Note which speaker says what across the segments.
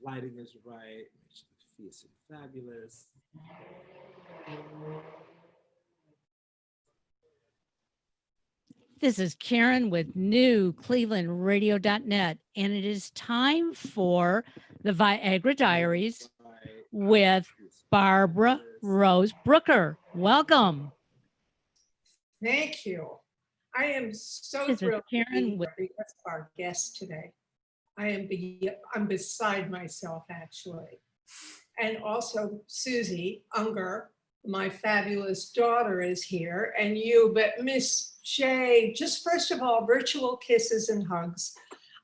Speaker 1: lighting is right, make sure the fierce and fabulous.
Speaker 2: This is Karen with New Cleveland Radio.net, and it is time for the Viagra Diaries
Speaker 1: Right,
Speaker 2: with Barbara Rose Brooker. Welcome.
Speaker 3: Thank you. I am so
Speaker 2: This is
Speaker 3: thrilled to be
Speaker 2: Karen with
Speaker 3: here because of our guest today. I'm beside myself actually. And also Susie Unger, my fabulous daughter is here, and you, but Miss J, just first of all, virtual kisses and hugs.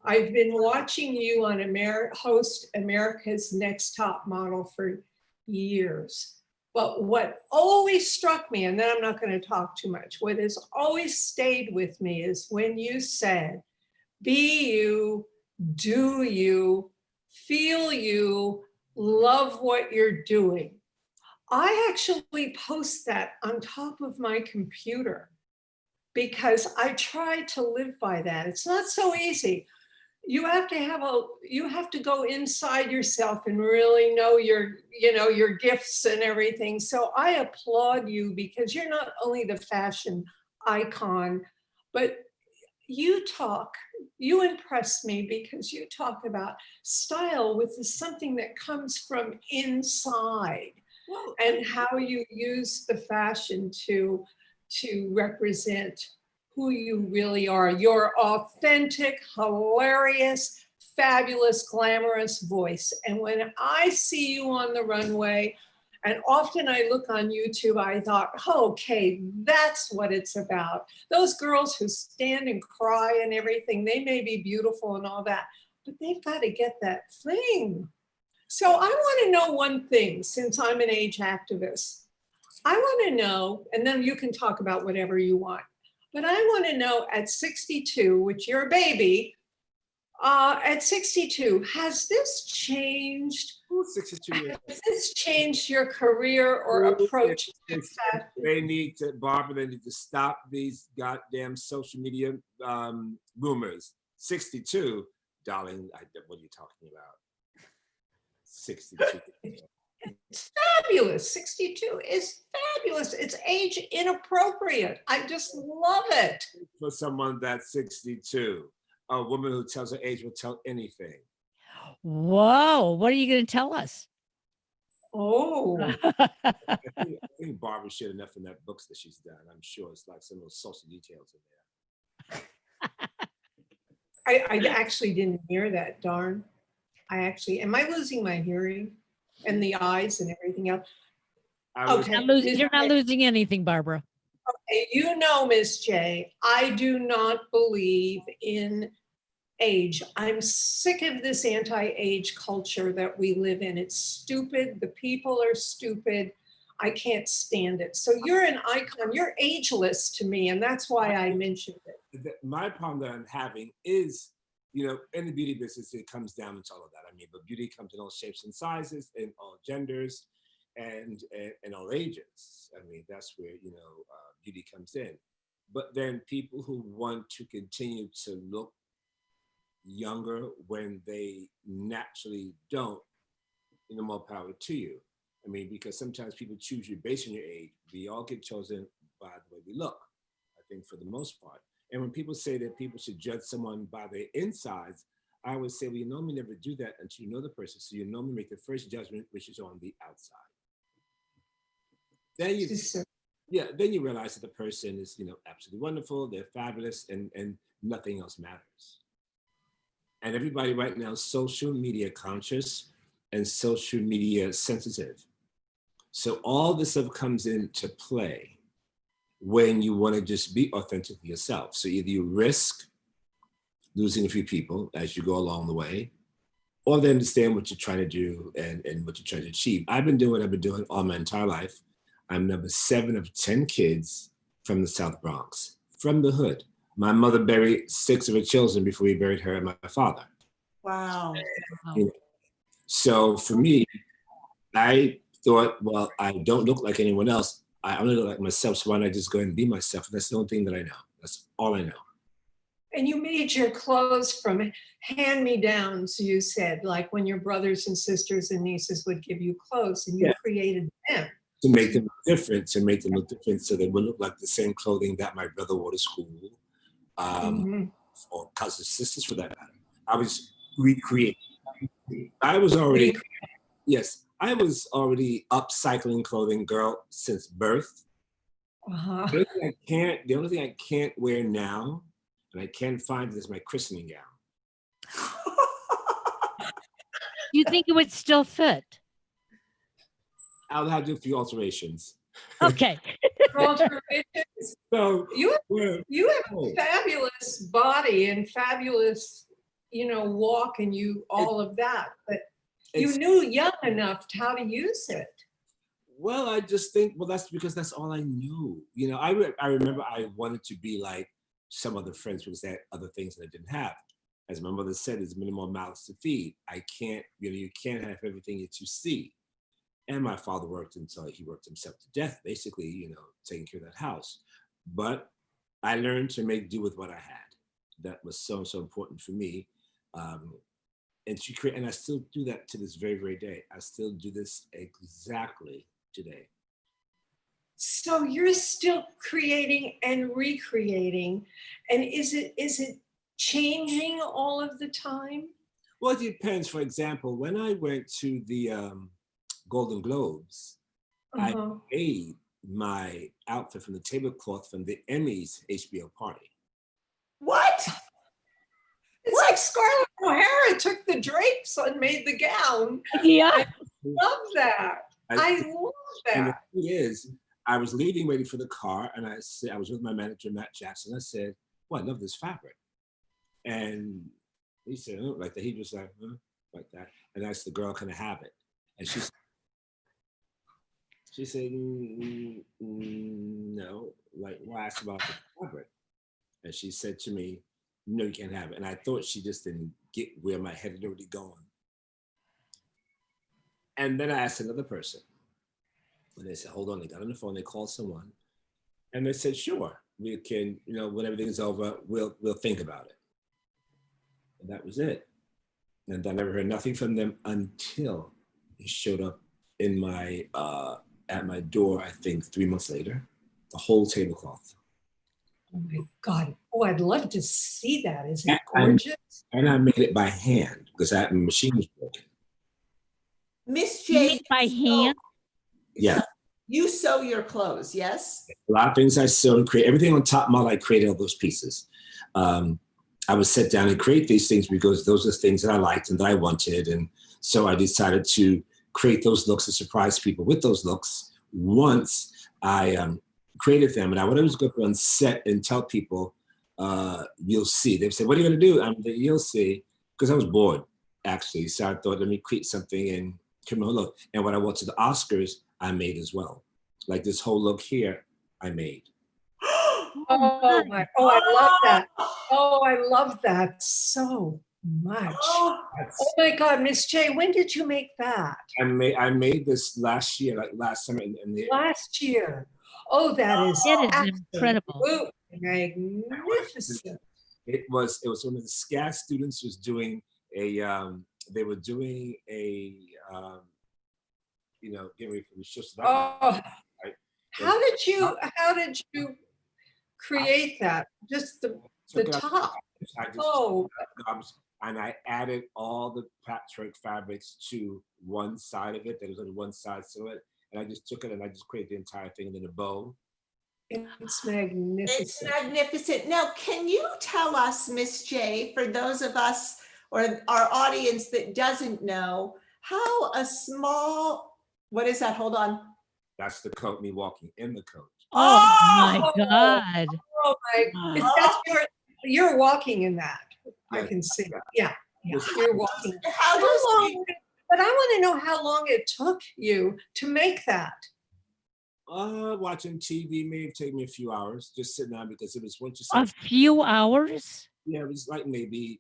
Speaker 3: I've been watching you on host America's Next Top Model for years. But what always struck me, and then I'm not going to talk too much, what has always stayed with me is when you said, be you, do you, feel you, love what you're doing. I actually post that on top of my computer because I try to live by that. It's not so easy. You have to go inside yourself and really know your gifts and everything. So I applaud you because you're not only the fashion icon, but you impress me because you talk about style with something that comes from inside and how you use the fashion to represent who you really are, your authentic, hilarious, fabulous, glamorous voice. And when I see you on the runway, and often I look on YouTube, I thought, oh, okay, that's what it's about. Those girls who stand and cry and everything, they may be beautiful and all that, but they've got to get that thing. So I want to know one thing, since I'm an age activist. I want to know, and then you can talk about whatever you want, but I want to know at 62, which you're a baby, at 62, has this changed?
Speaker 1: 62 years.
Speaker 3: Has this changed your career or approach to fashion?
Speaker 1: They need to, Barbara, they need to stop these goddamn social media rumors. 62, darling, what are you talking about? 62.
Speaker 3: It's fabulous. 62 is fabulous. It's age inappropriate. I just love it.
Speaker 1: For someone that's 62, a woman who tells her age will tell anything.
Speaker 2: Whoa, what are you going to tell us?
Speaker 3: Oh,
Speaker 1: I think Barbara shared enough in that books that she's done. I'm sure it's like some of those social details in there.
Speaker 3: I actually didn't hear that, darn. Am I losing my hearing and the eyes and everything else? Okay.
Speaker 2: You're not losing anything, Barbara.
Speaker 3: Okay, you know, Miss J, I do not believe in age. I'm sick of this anti-age culture that we live in. It's stupid. The people are stupid. I can't stand it. So you're an icon. You're ageless to me, and that's why I mentioned it.
Speaker 1: My problem that I'm having is, in the beauty business, it comes down to all of that. I mean, but beauty comes in all shapes and sizes, in all genders, and all ages. I mean, that's where, beauty comes in. But then people who want to continue to look younger when they naturally don't, more power to you. I mean, because sometimes people choose you based on your age. We all get chosen by the way we look, I think, for the most part. And when people say that people should judge someone by their insides, I would say, well, you normally never do that until you know the person. So you normally make the first judgment, which is on the outside. Then you realize that the person is, absolutely wonderful. They're fabulous, and nothing else matters. And everybody right now is social media conscious and social media sensitive. So all this stuff comes into play when you want to just be authentically yourself. So either you risk losing a few people as you go along the way, or they understand what you're trying to do and what you're trying to achieve. I've been doing what I've been doing all my entire life. I'm number 7 of 10 kids from the South Bronx, from the hood. My mother buried 6 of her children before we buried her and my father.
Speaker 3: Wow.
Speaker 1: So for me, I thought, well, I don't look like anyone else. I only look like myself, so why not just go and be myself? And that's the only thing that I know. That's all I know.
Speaker 3: And you made your clothes from hand-me-downs, you said, like when your brothers and sisters and nieces would give you clothes and you
Speaker 1: Yeah.
Speaker 3: created them.
Speaker 1: To make them look different, so they would look like the same clothing that my brother wore to school,
Speaker 3: Mhm.
Speaker 1: or cousins, sisters for that matter. I was recreating. I was already, yes, I was already upcycling clothing, girl, since birth.
Speaker 3: Uh-huh.
Speaker 1: The only thing I can't wear now, and I can't find, is my christening gown.
Speaker 2: Do you think it would still fit?
Speaker 1: I'll have to do a few alterations.
Speaker 2: Okay.
Speaker 3: Alterations.
Speaker 1: So
Speaker 3: You
Speaker 1: well,
Speaker 3: you have
Speaker 1: oh,
Speaker 3: a fabulous body and fabulous, walk and all of that, but you
Speaker 1: it's,
Speaker 3: knew young enough how to use it.
Speaker 1: well, I just think, well, that's because that's all I knew. I remember I wanted to be like some other friends because they had other things that I didn't have. As my mother said, there's minimal mouths to feed. I can't, you can't have everything that you see. And my father worked until he worked himself to death, basically, taking care of that house. But I learned to make do with what I had. That was so, so important for me. And to create, and I still do that to this very, very day. I still do this exactly today.
Speaker 3: So you're still creating and recreating, and is it changing all of the time?
Speaker 1: Well, it depends. For example, when I went to the Golden Globes, I
Speaker 3: Uh-huh.
Speaker 1: made my outfit from the tablecloth from the Emmys HBO party.
Speaker 4: What?
Speaker 3: It's like Scarlett O'Hara took the drapes and made the gown.
Speaker 2: Yeah.
Speaker 3: I love that. I love
Speaker 1: And the
Speaker 3: that.
Speaker 1: thing is, I was leaving, waiting for the car, and I was with my manager, Matt Jackson. I said, "Well, I love this fabric." And he said, "Oh," like that. He was like, "Huh?" Like that. And I asked the girl, "Can I have it?" And she said, "No." Like, well, I asked about the fabric. And she said to me, "No, you can't have it." And I thought she just didn't get where my head had already gone. And then I asked another person. And they said, "Hold on." They got on the phone, they called someone. And they said, "Sure, we can, when everything's over, we'll think about it." And that was it. And I never heard nothing from them until he showed up in my at my door, I think 3 months later, the whole tablecloth.
Speaker 3: Oh my God. Oh, I'd love to see that. Is it
Speaker 1: And
Speaker 3: gorgeous?
Speaker 1: I made it by hand because my machine was broken.
Speaker 4: Miss
Speaker 2: You
Speaker 4: J,
Speaker 2: made by hand?
Speaker 1: Yeah.
Speaker 4: you sew your clothes, yes?
Speaker 1: A lot of things I sewed, create everything on top model. I created all those pieces. I would sit down and create these things because those are the things that I liked and that I wanted. And so I decided to create those looks and surprise people with those looks once I created them. And I would always go up on set and tell people, "You'll see." They would say, "What are you going to do?" "You'll see," because I was bored, actually. So I thought, let me create something and come on, look. And when I went to the Oscars, I made as well. Like this whole look here, I made.
Speaker 3: Oh my. Oh, I love that. Oh, I love that so much. Oh my God, Miss J, when did you make that?
Speaker 1: I made this last year, like last summer, in the
Speaker 3: Last year. Oh, that is
Speaker 2: It is incredible.
Speaker 3: magnificent.
Speaker 1: It was one of the SCAD students was doing a they were doing a get ready for the show. So
Speaker 3: Oh,
Speaker 1: right?
Speaker 3: how did you create that? Just the
Speaker 1: took it out.
Speaker 3: top.
Speaker 1: I just
Speaker 3: Oh,
Speaker 1: and I added all the patchwork fabrics to one side of it. There was only one side to it, and I just took it and I just created the entire thing and then a bow.
Speaker 3: it's
Speaker 4: It's
Speaker 3: magnificent.
Speaker 4: magnificent. Now, can you tell us, Miss J, for those of us or our audience that doesn't know, how a small, what is that? Hold on.
Speaker 1: That's the coat. Me walking in the coat.
Speaker 2: Oh my
Speaker 3: Oh,
Speaker 2: God.
Speaker 3: Oh my, that's you're walking in that. I
Speaker 1: Yes.
Speaker 3: can see. Yeah,
Speaker 1: Yes.
Speaker 3: you're walking.
Speaker 4: How
Speaker 3: How
Speaker 4: does
Speaker 3: long? But I want to know how long it took you to make that.
Speaker 1: Watching TV may have taken me a few hours, just sitting down because it was once you
Speaker 2: A
Speaker 1: said,
Speaker 2: few hours?
Speaker 1: yeah, it was like maybe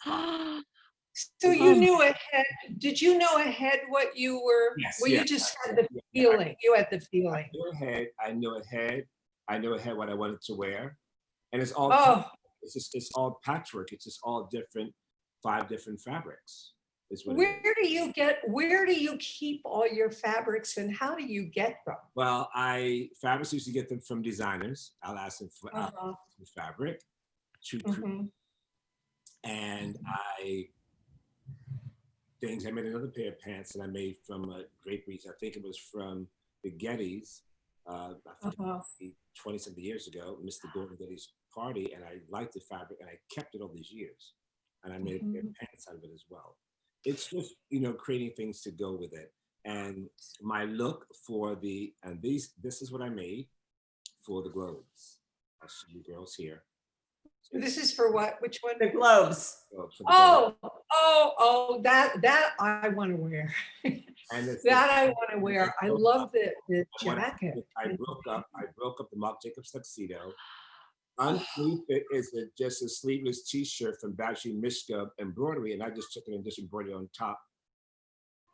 Speaker 3: So
Speaker 2: Oh
Speaker 3: you
Speaker 2: my-
Speaker 3: knew ahead. Did you know ahead what you were?
Speaker 1: Yes,
Speaker 3: Well,
Speaker 1: yeah.
Speaker 3: you just had the
Speaker 1: Yeah,
Speaker 3: feeling. You had the feeling.
Speaker 1: I knew ahead what I wanted to wear, and it's all
Speaker 3: Oh,
Speaker 1: it's all patchwork. It's just all different, 5 different fabrics. Is what it is.
Speaker 3: Where do you keep all your fabrics and how do you get them?
Speaker 1: Well, fabrics used to get them from designers. I'll ask them for fabric to create. And I made another pair of pants that I made from draperies. I think it was from the Gettys, 20-something years ago, Mr. Gordon Getty's party, and I liked the fabric and I kept it all these years. And I made a pair of pants out of it as well. It's just, creating things to go with it. And my look for this is what I made for the Globes. I'll show you girls here.
Speaker 3: This is for what? Which one?
Speaker 4: The globes.
Speaker 3: That I want to wear. That I want to wear. I love the jacket.
Speaker 1: I broke up the Marc Jacobs tuxedo. Underneath it is just a sleeveless T-shirt from Bagsy Mishka embroidery, and I just took it and just embroidered on top.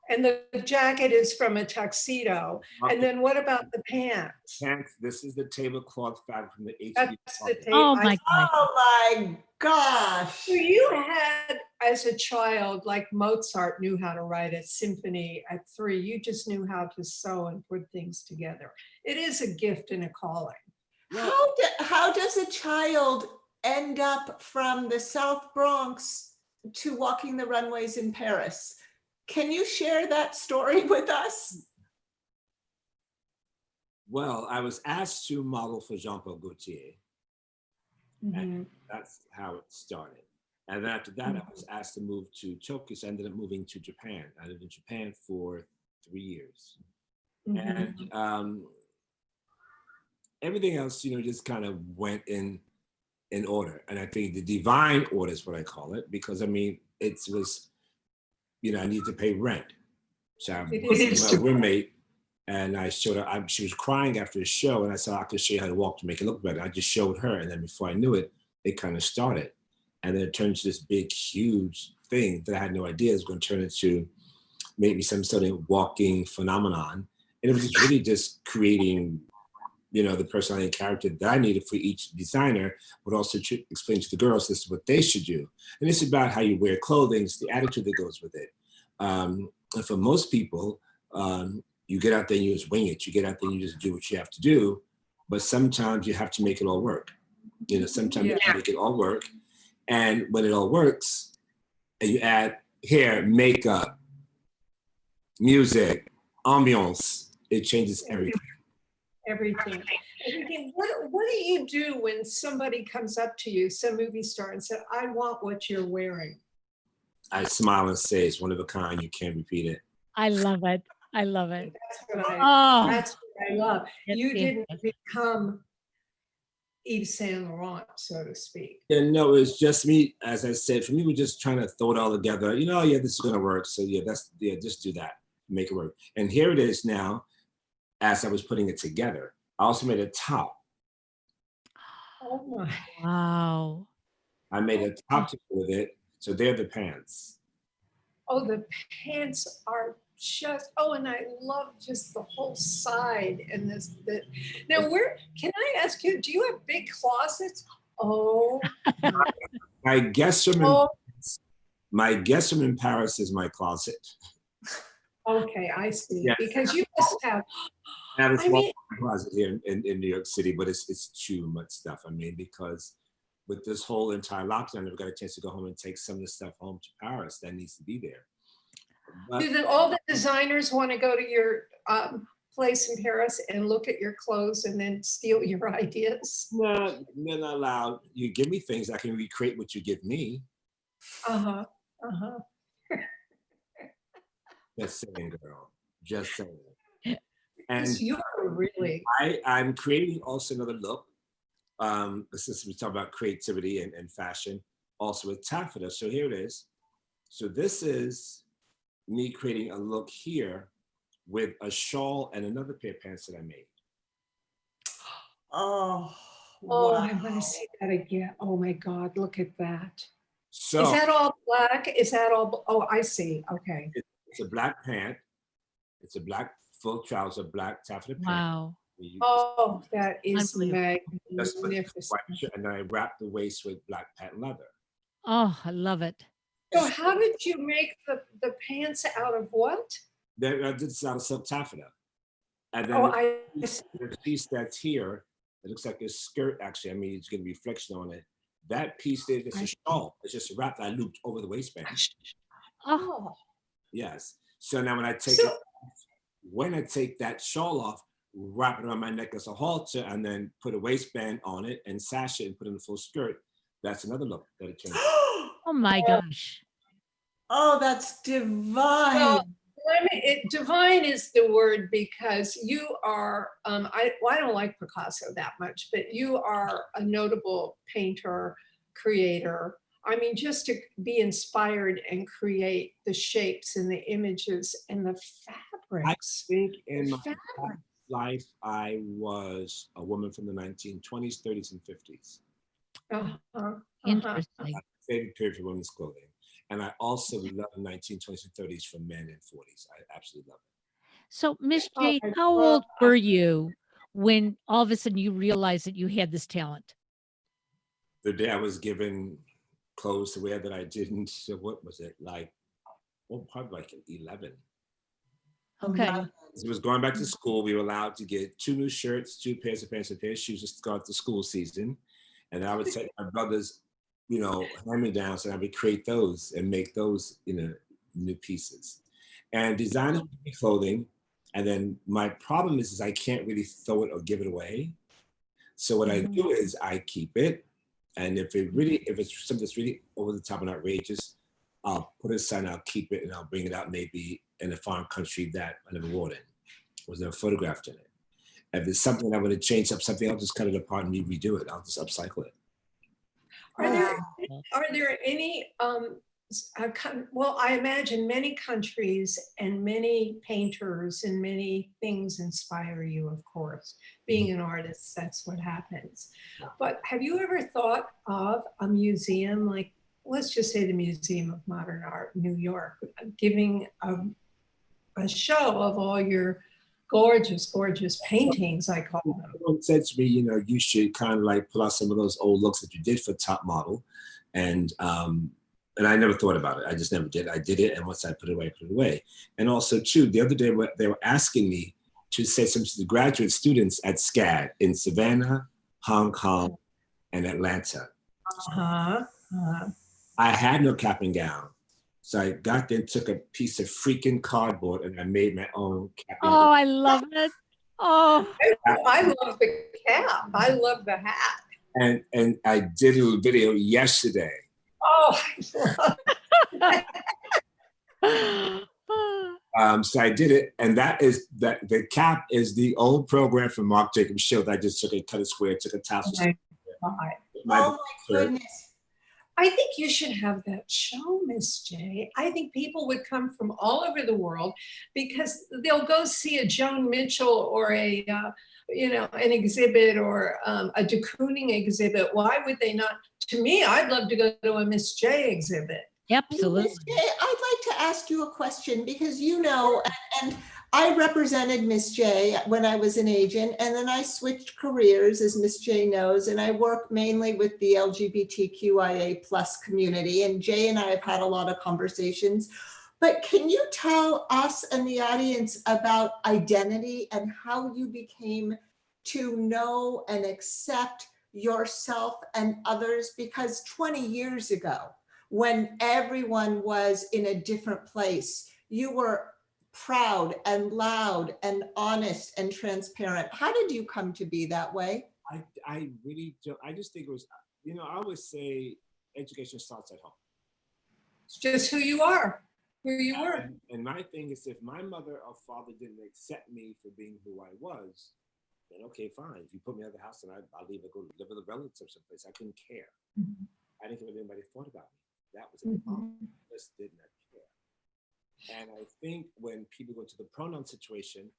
Speaker 3: And the jacket is from a tuxedo. And then what about the pants?
Speaker 1: Pants. This is the tablecloth fabric from the HB.
Speaker 3: That's the
Speaker 2: Oh my God.
Speaker 4: Oh my gosh.
Speaker 3: So you had, as a child, like Mozart knew how to write a symphony at 3. You just knew how to sew and put things together. It is a gift and a calling.
Speaker 4: How does a child end up from the South Bronx to walking the runways in Paris? Can you share that story with us?
Speaker 1: Well, I was asked to model for Jean-Paul Gaultier. And that's how it started. And then after that, I was asked to move to Tokyo. So I ended up moving to Japan. I lived in Japan for 3 years. And everything else, just kind of went in order. And I think the divine order is what I call it, because it was, I need to pay rent. So I was my roommate, and I showed her, she was crying after the show, and I said, I could show you how to walk to make it look better. I just showed her, and then before I knew it, it kind of started. And then it turned into this big, huge thing that I had no idea it was going to turn into maybe some sort of walking phenomenon. And it was just really just creating, the personality and character that I needed for each designer, but also to explain to the girls this is what they should do. And it's about how you wear clothing, it's the attitude that goes with it. And for most people, you get out there and you just wing it. You get out there and you just do what you have to do. But sometimes you have to make it all work. Sometimes you have to make it all work. And when it all works, and you add hair, makeup, music, ambiance, it changes everything.
Speaker 3: Everything. What do you do when somebody comes up to you, some movie star, and said, I want what you're wearing?
Speaker 1: I smile and say, it's one of a kind, you can't repeat it.
Speaker 2: I love it. I love it.
Speaker 3: That's what I love. You didn't become Yves Saint Laurent, so to speak.
Speaker 1: Yeah, no, it's just me. As I said, for me, we're just trying to throw it all together. Yeah, this is going to work. So just do that, make it work. And here it is now. As I was putting it together, I also made a top.
Speaker 3: Oh my!
Speaker 2: Wow!
Speaker 1: I made a top with it. So they're the pants.
Speaker 3: Oh, the pants are just. Oh, and I love just the whole side and this. Now, can I ask you? Do you have big closets? Oh.
Speaker 1: My guest room in Paris is my closet.
Speaker 3: Okay, I see.
Speaker 1: Yes.
Speaker 3: Because you must have.
Speaker 1: I have a small closet here in New York City, but it's too much stuff. Because with this whole entire lockdown, I never got a chance to go home and take some of the stuff home to Paris that needs to be there. But,
Speaker 3: do all the designers want to go to your place in Paris and look at your clothes and then steal your ideas?
Speaker 1: No, they're not allowed. You give me things, I can recreate what you give me. Just saying, girl. Just saying. And
Speaker 3: you're really.
Speaker 1: I'm creating also another look. Since we talk about creativity and fashion, also with taffeta. So here it is. So this is me creating a look here with a shawl and another pair of pants that I made.
Speaker 4: Oh,
Speaker 3: wow. I want to see that again. Oh my God, look at that.
Speaker 1: So
Speaker 3: is that all black? Is that all? Oh, I see. Okay.
Speaker 1: It's a black pant. It's a black full trouser, black taffeta pant.
Speaker 2: Wow.
Speaker 3: Oh, that is
Speaker 2: Unbelievable.
Speaker 1: Just put the
Speaker 3: magnificent.
Speaker 1: white shirt, and then I wrap the waist with black patent leather.
Speaker 2: Oh, I love it.
Speaker 3: So how did you make the pants out of what?
Speaker 1: Then I did this out of silk taffeta. And then
Speaker 3: Oh, I
Speaker 1: the piece that's here, it looks like a skirt, actually. I mean, it's going to be reflection on it. That piece there is a shawl. It's just a wrap that I looped over the waistband.
Speaker 2: Oh,
Speaker 3: oh,
Speaker 1: Yes. So now when I take
Speaker 3: So-
Speaker 1: it, when I take that shawl off, wrap it around my neck as a halter, and then put a waistband on it and sash it and put in a full skirt, that's another look that it changes.
Speaker 2: oh my gosh.
Speaker 4: Oh, that's divine.
Speaker 3: Well, divine is the word because you are, I don't like Picasso that much, but you are a notable painter, creator. I mean, just to be inspired and create the shapes and the images and the
Speaker 1: I
Speaker 3: fabrics.
Speaker 1: think in
Speaker 3: The
Speaker 1: my
Speaker 3: fabric.
Speaker 1: life, I was a woman from the 1920s, 30s, and 50s.
Speaker 3: Uh-huh,
Speaker 2: Interesting.
Speaker 1: Favorite period for women's clothing. And I also love 1920s and 30s for men and 40s. I absolutely love it.
Speaker 2: So, Miss
Speaker 3: Oh,
Speaker 2: J,
Speaker 3: my
Speaker 2: how old
Speaker 3: God.
Speaker 2: were you when all of a sudden you realized that you had this talent?
Speaker 1: The day I was given clothes to wear that I didn't, so what was it, like, well, probably like 11.
Speaker 2: Okay.
Speaker 1: As I was going back to school, we were allowed to get 2 new shirts, 2 pairs of pants, and a pair of shoes just to go out to school season. And I would take my brother's, hand-me-downs, and I would create those and make those, new pieces. And designers give me clothing, and then my problem is I can't really throw it or give it away. So what I do is I keep it, and if it's something that's really over the top and outrageous, I'll put it aside, I'll keep it, and I'll bring it out maybe in a foreign country that I never wore it in, was never photographed in it. If there's something I'm going to change up something, I'll just cut it apart and redo it. I'll just upcycle it.
Speaker 3: Are there any, well, I imagine many countries and many painters and many things inspire you, of course. Being an artist, that's what happens. But have you ever thought of a museum, like, let's just say the Museum of Modern Art, New York, giving a show of all your gorgeous, gorgeous paintings, I call them.
Speaker 1: Someone said to me, you should kind of like pull out some of those old looks that you did for Top Model. And I never thought about it. I just never did. I did it. And once I put it away. And also too, the other day they were asking me to say something to the graduate students at SCAD in Savannah, Hong Kong, and Atlanta. I had no cap and gown. So I got there and took a piece of freaking cardboard and I made my own cap and
Speaker 2: Oh,
Speaker 1: gown.
Speaker 2: I love it. Oh,
Speaker 3: I love the cap. I love the hat.
Speaker 1: And I did a little video yesterday.
Speaker 3: Oh, I love
Speaker 1: So I did it, and that the cap is the old program from Marc Jacobs Show that I just took and cut it square, took a tassel.
Speaker 3: my God.
Speaker 4: Oh my goodness.
Speaker 3: I think you should have that show, Miss J. I think people would come from all over the world because they'll go see a Joan Mitchell or an exhibit or a de Kooning exhibit. Why would they not? To me, I'd love to go to a Miss J exhibit.
Speaker 2: absolutely.
Speaker 4: Miss J, I'd like to ask you a question because and I represented Miss J when I was an agent, and then I switched careers, as Miss J knows, and I work mainly with the LGBTQIA plus community, and Jay and I have had a lot of conversations. But can you tell us and the audience about identity and how you became to know and accept yourself and others? Because 20 years ago, when everyone was in a different place, you were proud and loud and honest and transparent. How did you come to be that way?
Speaker 1: I really don't. I just think it was, I always say education starts at home.
Speaker 3: It's just who you are, who you were.
Speaker 1: And my thing is, if my mother or father didn't accept me for being who I was, then okay, fine. If you put me out of the house, then I'll leave and go live with a relative someplace. I couldn't care. I didn't care what anybody thought about me. That was it. I just did not care. And I think when people go to the pronoun situation,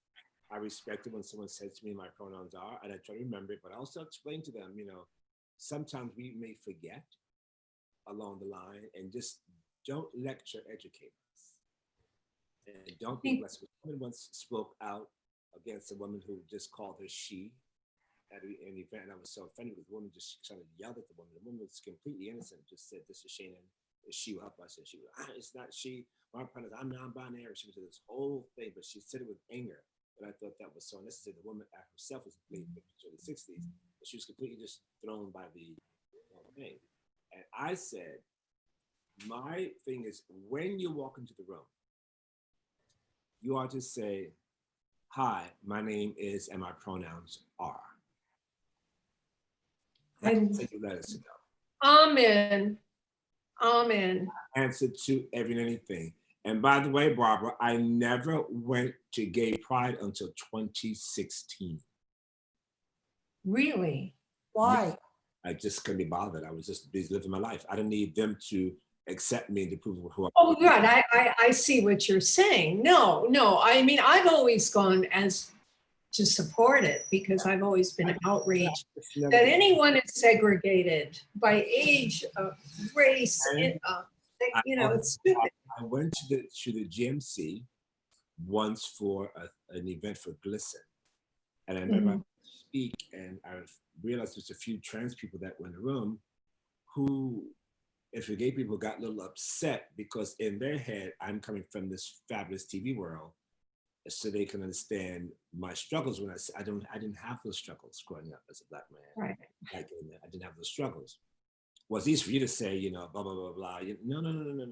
Speaker 1: I respect it when someone says to me my pronouns are, and I try to remember it, but I also explain to them, sometimes we may forget along the line, and just don't lecture, educate us. And don't be blessed. Someone once spoke out against a woman who just called her she at an event. And I was so offended because the woman just kind of yelled at the woman. The woman was completely innocent, just said, "This is Shannon. She will help us." And she was, "It's not she. My partner, I'm non-binary." She was this whole thing, but she said it with anger. And I thought that was so unnecessary. The woman herself was late in the 60s, but she was completely just thrown by the whole thing. And I said, my thing is, when you walk into the room, you ought to say, "Hi, my name is," and my pronouns are.
Speaker 3: And
Speaker 1: Take your letters to go.
Speaker 3: amen. Amen.
Speaker 1: Answer to every and anything. And by the way, Barbara, I never went to Gay Pride until 2016.
Speaker 3: Really?
Speaker 4: Why?
Speaker 1: I just couldn't be bothered. I was just busy living my life. I didn't need them to accept me and to prove who I
Speaker 3: Oh, right. I see what you're saying. No, no. I mean, I've always gone as to support it because I've always been outraged that anyone is segregated by age, race, it's stupid.
Speaker 1: I went to the GMC once for an event for Glisten. And I remember I speak and I realized there's a few trans people that were in the room who, if the gay people, got a little upset because in their head, I'm coming from this fabulous TV world, so they can understand my struggles when I didn't have those struggles growing up as a Black man.
Speaker 3: Right.
Speaker 1: Like, I didn't have those struggles. Well, it's easy for you to say, blah, blah, blah, blah. No.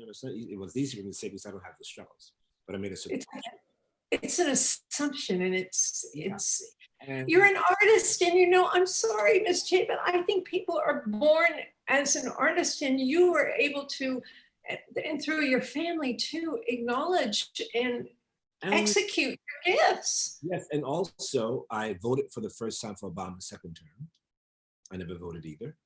Speaker 1: It's not easy. It was easy for me to say because I don't have the struggles, but I made a certain.
Speaker 3: It's an assumption, and
Speaker 1: And
Speaker 3: you're an artist, and I'm sorry, Miss J, but I think people are born as an artist, and you were able to, and through your family too, acknowledge and execute your gifts.
Speaker 1: Yes, and also I voted for the first time for Obama's second term. I never voted either.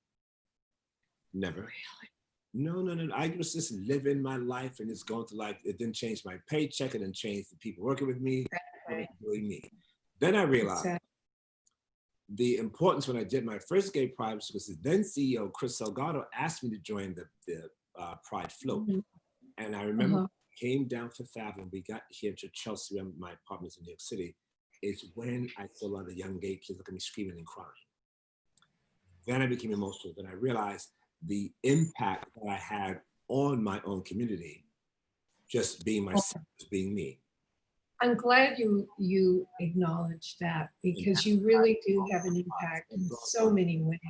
Speaker 1: Never. Really? No. I was just living my life and it's going through life. It didn't change my paycheck. It didn't change the people working with me.
Speaker 3: Right.
Speaker 1: It was doing me. Then I realized the importance when I did my first Gay Pride was because the then CEO, Chris Salgado, asked me to join the Pride float. And I remember came down Fifth Avenue, we got here to Chelsea, my apartment's in New York City, is when I saw a lot of young gay kids look at me screaming and crying. Then I became emotional. Then I realized the impact that I had on my own community, just being myself, being me.
Speaker 3: I'm glad you acknowledge that because you really do have an impact in so many ways.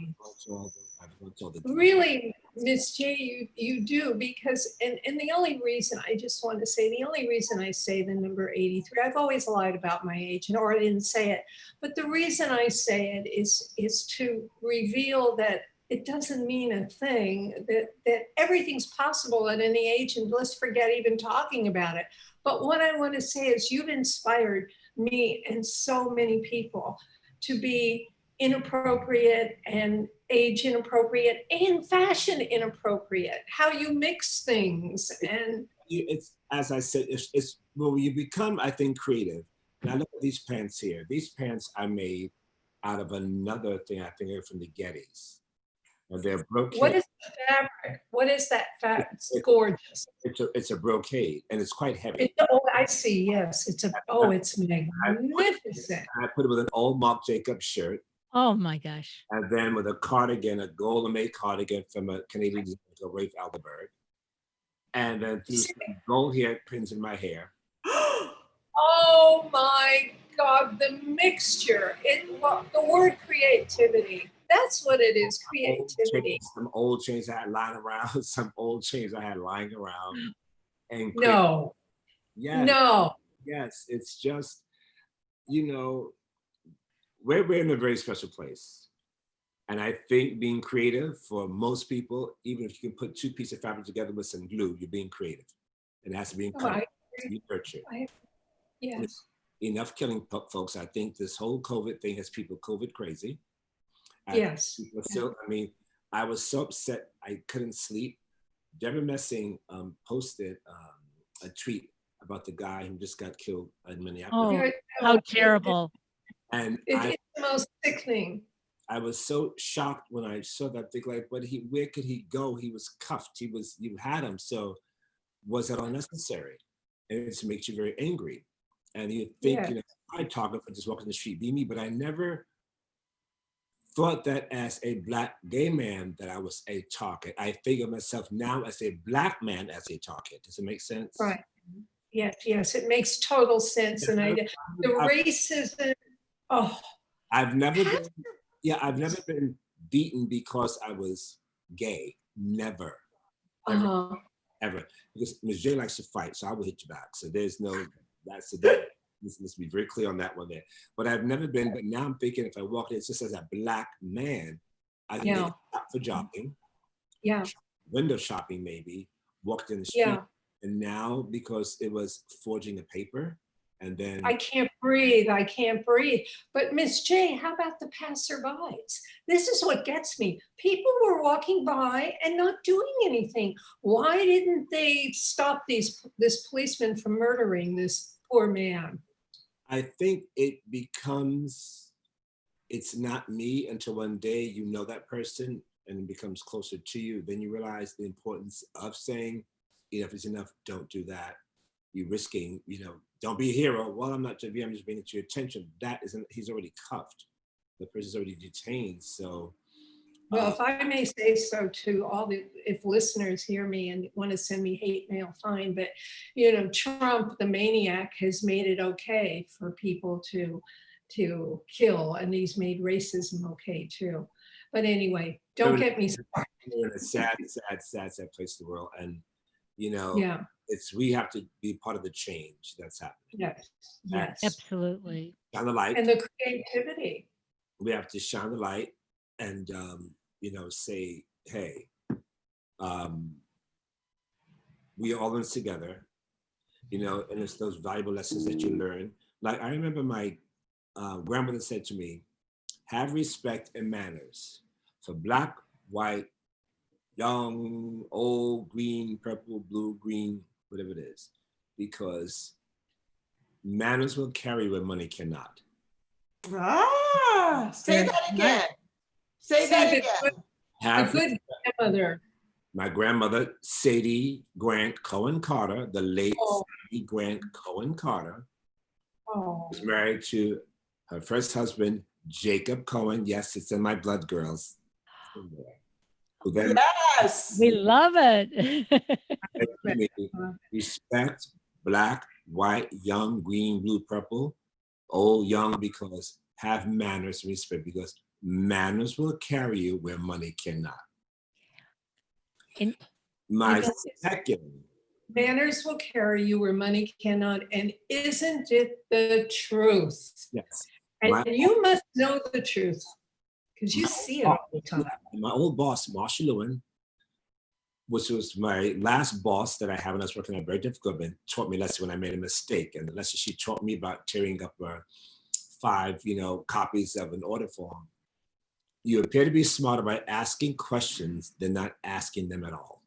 Speaker 3: Really, Miss J, you do because, and the only reason I just want to say, the only reason I say the number 83, I've always lied about my age or I didn't say it, but the reason I say it is to reveal that it doesn't mean a thing, that everything's possible at any age, and let's forget even talking about it. But what I want to say is you've inspired me and so many people to be inappropriate and age inappropriate and fashion inappropriate, how you mix things. And
Speaker 1: it's, as I said, it's when you become, I think, creative. Now look at these pants here. These pants I made out of another thing, I think they're from the Gettys. And they're brocade.
Speaker 3: What is the fabric? What is that fabric? It's gorgeous.
Speaker 1: It's a brocade and it's quite heavy.
Speaker 3: Oh, I see. Yes, it's magnificent.
Speaker 1: I put it with an old Marc Jacobs shirt.
Speaker 2: Oh my gosh.
Speaker 1: And then with a cardigan, a Golden Maid cardigan from a Canadian designer, Rafe Alderberg. And then threw some gold hair pins in my hair.
Speaker 3: Oh my God, the mixture. The word creativity. That's what it is, creativity.
Speaker 1: Some old chains I had lying around, some old chains I had lying around. And
Speaker 3: no.
Speaker 1: Yes.
Speaker 3: No.
Speaker 1: Yes, it's just, we're in a very special place. And I think being creative for most people, even if you can put two pieces of fabric together with some glue, you're being creative. And it has to be encouraged, to be nurtured.
Speaker 3: Yes.
Speaker 1: Enough killing folks. I think this whole COVID thing has people COVID crazy.
Speaker 3: Yes.
Speaker 1: I was so upset I couldn't sleep. Deborah Messing posted a tweet about the guy who just got killed in Minneapolis.
Speaker 2: Oh, how terrible.
Speaker 1: And
Speaker 3: it's the most sickening.
Speaker 1: I was so shocked when I saw that. Think like, where could he go? He was cuffed. You had him. So was that unnecessary? And it makes you very angry. And you think,
Speaker 3: Yeah.
Speaker 1: you know, I talk if I just walk in the street, be me, but I never thought that as a Black gay man that I was a target. I think of myself now as a Black man as a target. Does it make sense?
Speaker 3: Right. Yes, yes, it makes total sense. And the racism, oh,
Speaker 1: I've never been, yeah, I've never been beaten because I was gay. Never, ever,
Speaker 3: uh,
Speaker 1: ever. Because Ms. J likes to fight, so I will hit you back. So there's no, that's that. Let's be very clear on that one there. But I've never been, but now I'm thinking if I walk in, just as a Black man, I can
Speaker 3: Yeah.
Speaker 1: make it out for jogging,
Speaker 3: yeah,
Speaker 1: window shopping maybe, walked in the street.
Speaker 3: yeah.
Speaker 1: And now because it was forging a paper and then
Speaker 3: I can't breathe. I can't breathe. But Miss J, how about the passerbys? This is what gets me. People were walking by and not doing anything. Why didn't they stop this policeman from murdering this poor man?
Speaker 1: I think it becomes, it's not me until one day you know that person and it becomes closer to you. Then you realize the importance of saying, enough is enough, don't do that. You're risking, you know, don't be a hero. Well, I'm not to be, I'm just bringing it to your attention. That isn't, he's already cuffed. The person's already detained. So,
Speaker 3: Well, if I may say so to all the, if listeners hear me and want to send me hate mail, fine. But, you know, Trump, the maniac, has made it okay for people to kill, and he's made racism okay too. But anyway, don't get me started.
Speaker 1: we're in a sad place in the world. And, you know,
Speaker 3: Yeah,
Speaker 1: it's, we have to be part of the change that's happening.
Speaker 3: yes, yes.
Speaker 2: Absolutely.
Speaker 1: Shine the light.
Speaker 3: And the creativity.
Speaker 1: We have to shine the light and, you know, say, hey, we all in this together, you know, and it's those valuable lessons that you learn. Like I remember my grandmother said to me, have respect and manners for Black, white, young, old, green, purple, blue, green, whatever it is, because manners will carry where money cannot.
Speaker 4: Ah, say
Speaker 3: Very
Speaker 4: that again.
Speaker 3: nice.
Speaker 4: Say that
Speaker 3: See,
Speaker 4: again.
Speaker 3: A
Speaker 1: Have
Speaker 3: good grandmother.
Speaker 1: my grandmother, Sadie Grant Cohen Carter, the late
Speaker 3: Oh.
Speaker 1: Sadie Grant Cohen Carter,
Speaker 3: Oh,
Speaker 1: was married to her first husband, Jacob Cohen. Yes, it's in my blood, girls. Who then
Speaker 4: Yes.
Speaker 2: We love it.
Speaker 1: said to me, respect Black, white, young, green, blue, purple, old, young, because have manners and respect, because manners will carry you where money cannot.
Speaker 2: And
Speaker 1: My
Speaker 3: know,
Speaker 1: second,
Speaker 3: manners will carry you where money cannot. And isn't it the truth?
Speaker 1: yes,
Speaker 3: And
Speaker 1: My-
Speaker 3: you must know the truth because you see it all the time.
Speaker 1: my old boss, Marsha Lewin, which was my last boss that I had when I was working at Bergdorf Goodman, taught me a lesson when I made a mistake. And the lesson she taught me about tearing up 5, you know, copies of an order form. You appear to be smarter by asking questions than not asking them at all.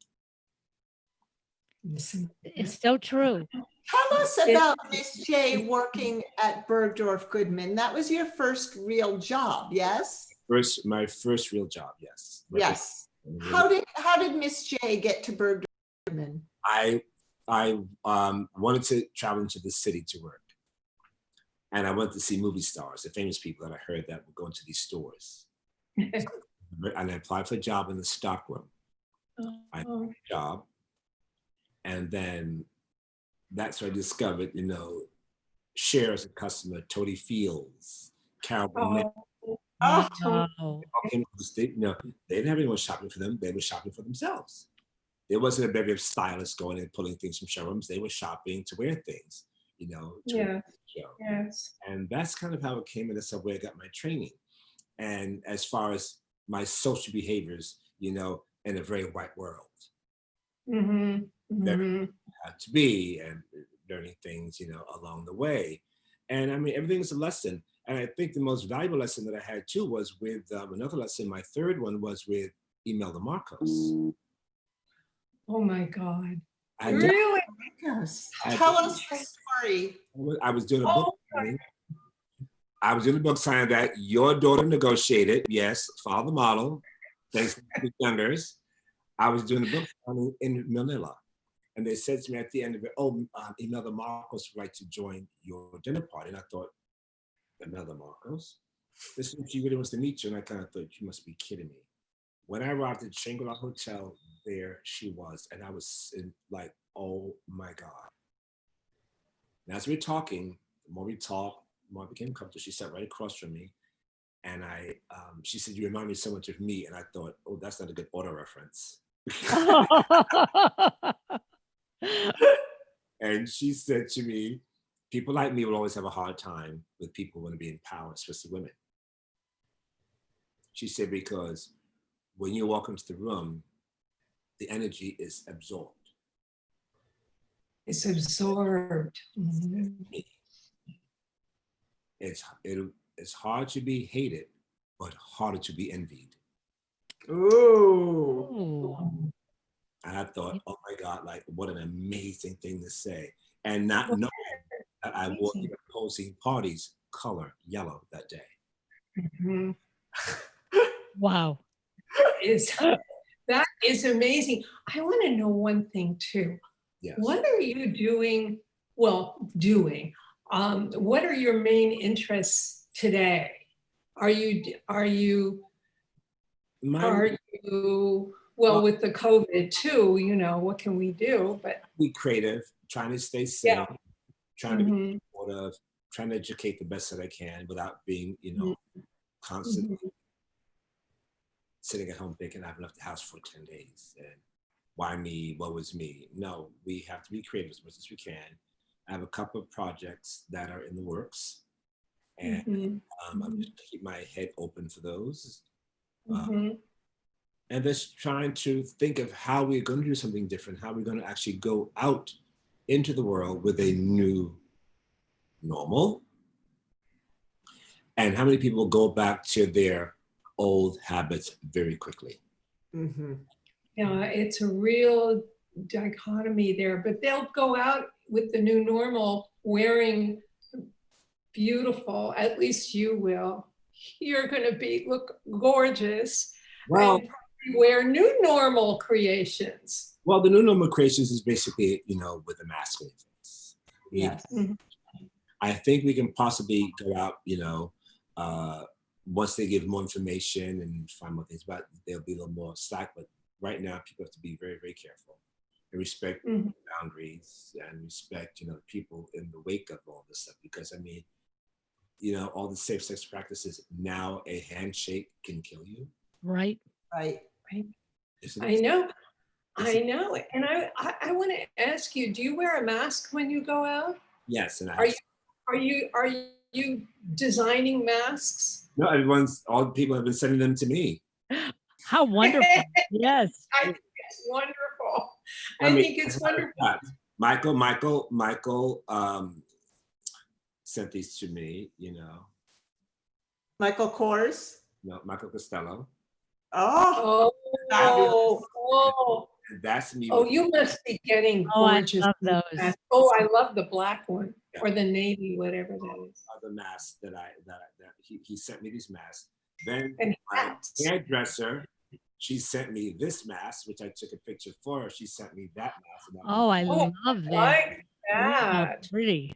Speaker 3: Listen,
Speaker 2: it's so true.
Speaker 4: Tell us about Miss J working at Bergdorf Goodman. That was your first real job, yes?
Speaker 1: My first real job, yes.
Speaker 4: Yes. How did Miss J get to Bergdorf Goodman?
Speaker 1: I wanted to travel into the city to work. And I went to see movie stars, the famous people that I heard that would go into these stores. And I applied for a job in the stockroom. I got a job. And then that's where I discovered, you know, Cher as a customer, Toady Fields, Carol Burnett.
Speaker 4: Oh,
Speaker 2: Wow.
Speaker 1: They didn't have anyone shopping for them. They were shopping for themselves. There wasn't a bevy of stylists going and pulling things from showrooms. They were shopping to wear things, you know. To
Speaker 3: Yeah.
Speaker 1: show.
Speaker 3: yes.
Speaker 1: And that's kind of how it came, and that's where I got my training. And as far as my social behaviors, you know, in a very white world,
Speaker 3: Mm-hmm. Mm-hmm.
Speaker 1: had to be, and learning things, you know, along the way. And I mean, everything's a lesson. And I think the most valuable lesson that I had too was with another lesson. My third one was with Imelda Marcos.
Speaker 3: Oh my God.
Speaker 1: I,
Speaker 3: Really?
Speaker 4: yes.
Speaker 1: I-
Speaker 4: Tell us the story.
Speaker 1: I was doing a book
Speaker 3: Oh my
Speaker 1: signing. I was in the book signing that your daughter negotiated. Yes, follow the model. Thanks to the youngers. I was doing a book signing in Manila. And they said to me at the end of it, "Oh, Imelda Marcos would like to join your dinner party." And I thought, Imelda Marcos? This is she really wants to meet you. And I kind of thought, you must be kidding me. When I arrived at Shangri-La Hotel, there she was. And I was like, oh my God. And as we were talking, the more we talked, the more I became comfortable. She sat right across from me. And she said, "You remind me so much of me." And I thought, oh, that's not a good auto reference. And she said to me, "People like me will always have a hard time with people who want to be in power, especially women." She said, because when you walk into the room, the energy is absorbed.
Speaker 3: It's absorbed. Mhm.
Speaker 1: It's hard to be hated, but harder to be envied.
Speaker 4: Ooh.
Speaker 2: Ooh.
Speaker 1: And I thought, oh my God, like what an amazing thing to say. And not knowing that I wore the opposing party's color yellow that day.
Speaker 3: Mhm.
Speaker 2: Wow.
Speaker 3: That is amazing. I want to know one thing too.
Speaker 1: Yes.
Speaker 3: What are you doing? Well, doing. What are your main interests today? Are you well, with the COVID too, you know, what can we do? But
Speaker 1: be creative, trying to stay sane,
Speaker 3: yeah.
Speaker 1: trying to be
Speaker 3: Mhm.
Speaker 1: supportive, trying to educate the best that I can without being, constantly sitting at home thinking I've left the house for 10 days and why me? What was me? No, we have to be creative as much as we can. I have a couple of projects that are in the works, and
Speaker 3: Mhm.
Speaker 1: I'm just keep my head open for those.
Speaker 3: Mhm.
Speaker 1: And just trying to think of how we're going to do something different, how we're going to actually go out into the world with a new normal, and how many people go back to their old habits very quickly.
Speaker 4: Mm-hmm.
Speaker 3: Yeah, it's a real dichotomy there, but they'll go out with the new normal wearing beautiful, at least you will. You're going to look gorgeous
Speaker 1: Well,
Speaker 3: and probably wear new normal creations.
Speaker 1: well, the new normal creations is basically, with a mask on your face.
Speaker 4: Yes.
Speaker 1: I think we can possibly go out, once they give more information and find more things, but there'll be a little more slack. But right now, people have to be very, very careful and respect boundaries and respect, the people in the wake of all this stuff. Because all the safe sex practices, now a handshake can kill you.
Speaker 2: Right.
Speaker 4: Right.
Speaker 3: I know. I know. And I want to ask you, do you wear a mask when you go out?
Speaker 1: Yes. And
Speaker 3: are you designing masks?
Speaker 1: No, all the people have been sending them to me.
Speaker 2: How wonderful. Yes.
Speaker 3: I think it's wonderful. I think it's wonderful.
Speaker 1: Michael sent these to me,
Speaker 4: Michael Kors.
Speaker 1: No, Michael Costello.
Speaker 4: Oh,
Speaker 1: And that's me.
Speaker 3: Oh, you must be getting gorgeous.
Speaker 2: I love those.
Speaker 3: masks. Oh, I love the black one or the navy, whatever that is.
Speaker 1: Other masks that he sent me these masks. Then
Speaker 3: And
Speaker 1: my
Speaker 3: hats.
Speaker 1: hairdresser, she sent me this mask, which I took a picture for her. She sent me that mask.
Speaker 2: Oh, I love that.
Speaker 3: Like
Speaker 2: How
Speaker 3: that.
Speaker 2: pretty.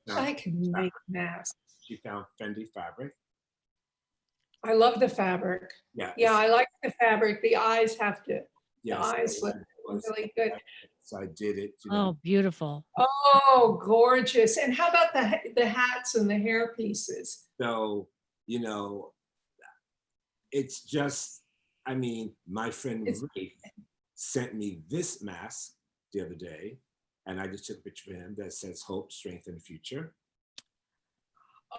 Speaker 3: I can make masks.
Speaker 1: She found Fendi fabric.
Speaker 3: I love the fabric.
Speaker 1: Yeah.
Speaker 3: Yeah, I like the fabric. The eyes have to.
Speaker 1: Yes,
Speaker 3: The eyes look really good.
Speaker 1: So I did it.
Speaker 2: Oh, beautiful.
Speaker 3: Oh, gorgeous. And how about the hats and the hair pieces?
Speaker 1: So, it's just, my friend Rafe sent me this mask the other day, and I just took a picture of him that says hope, strength, and future.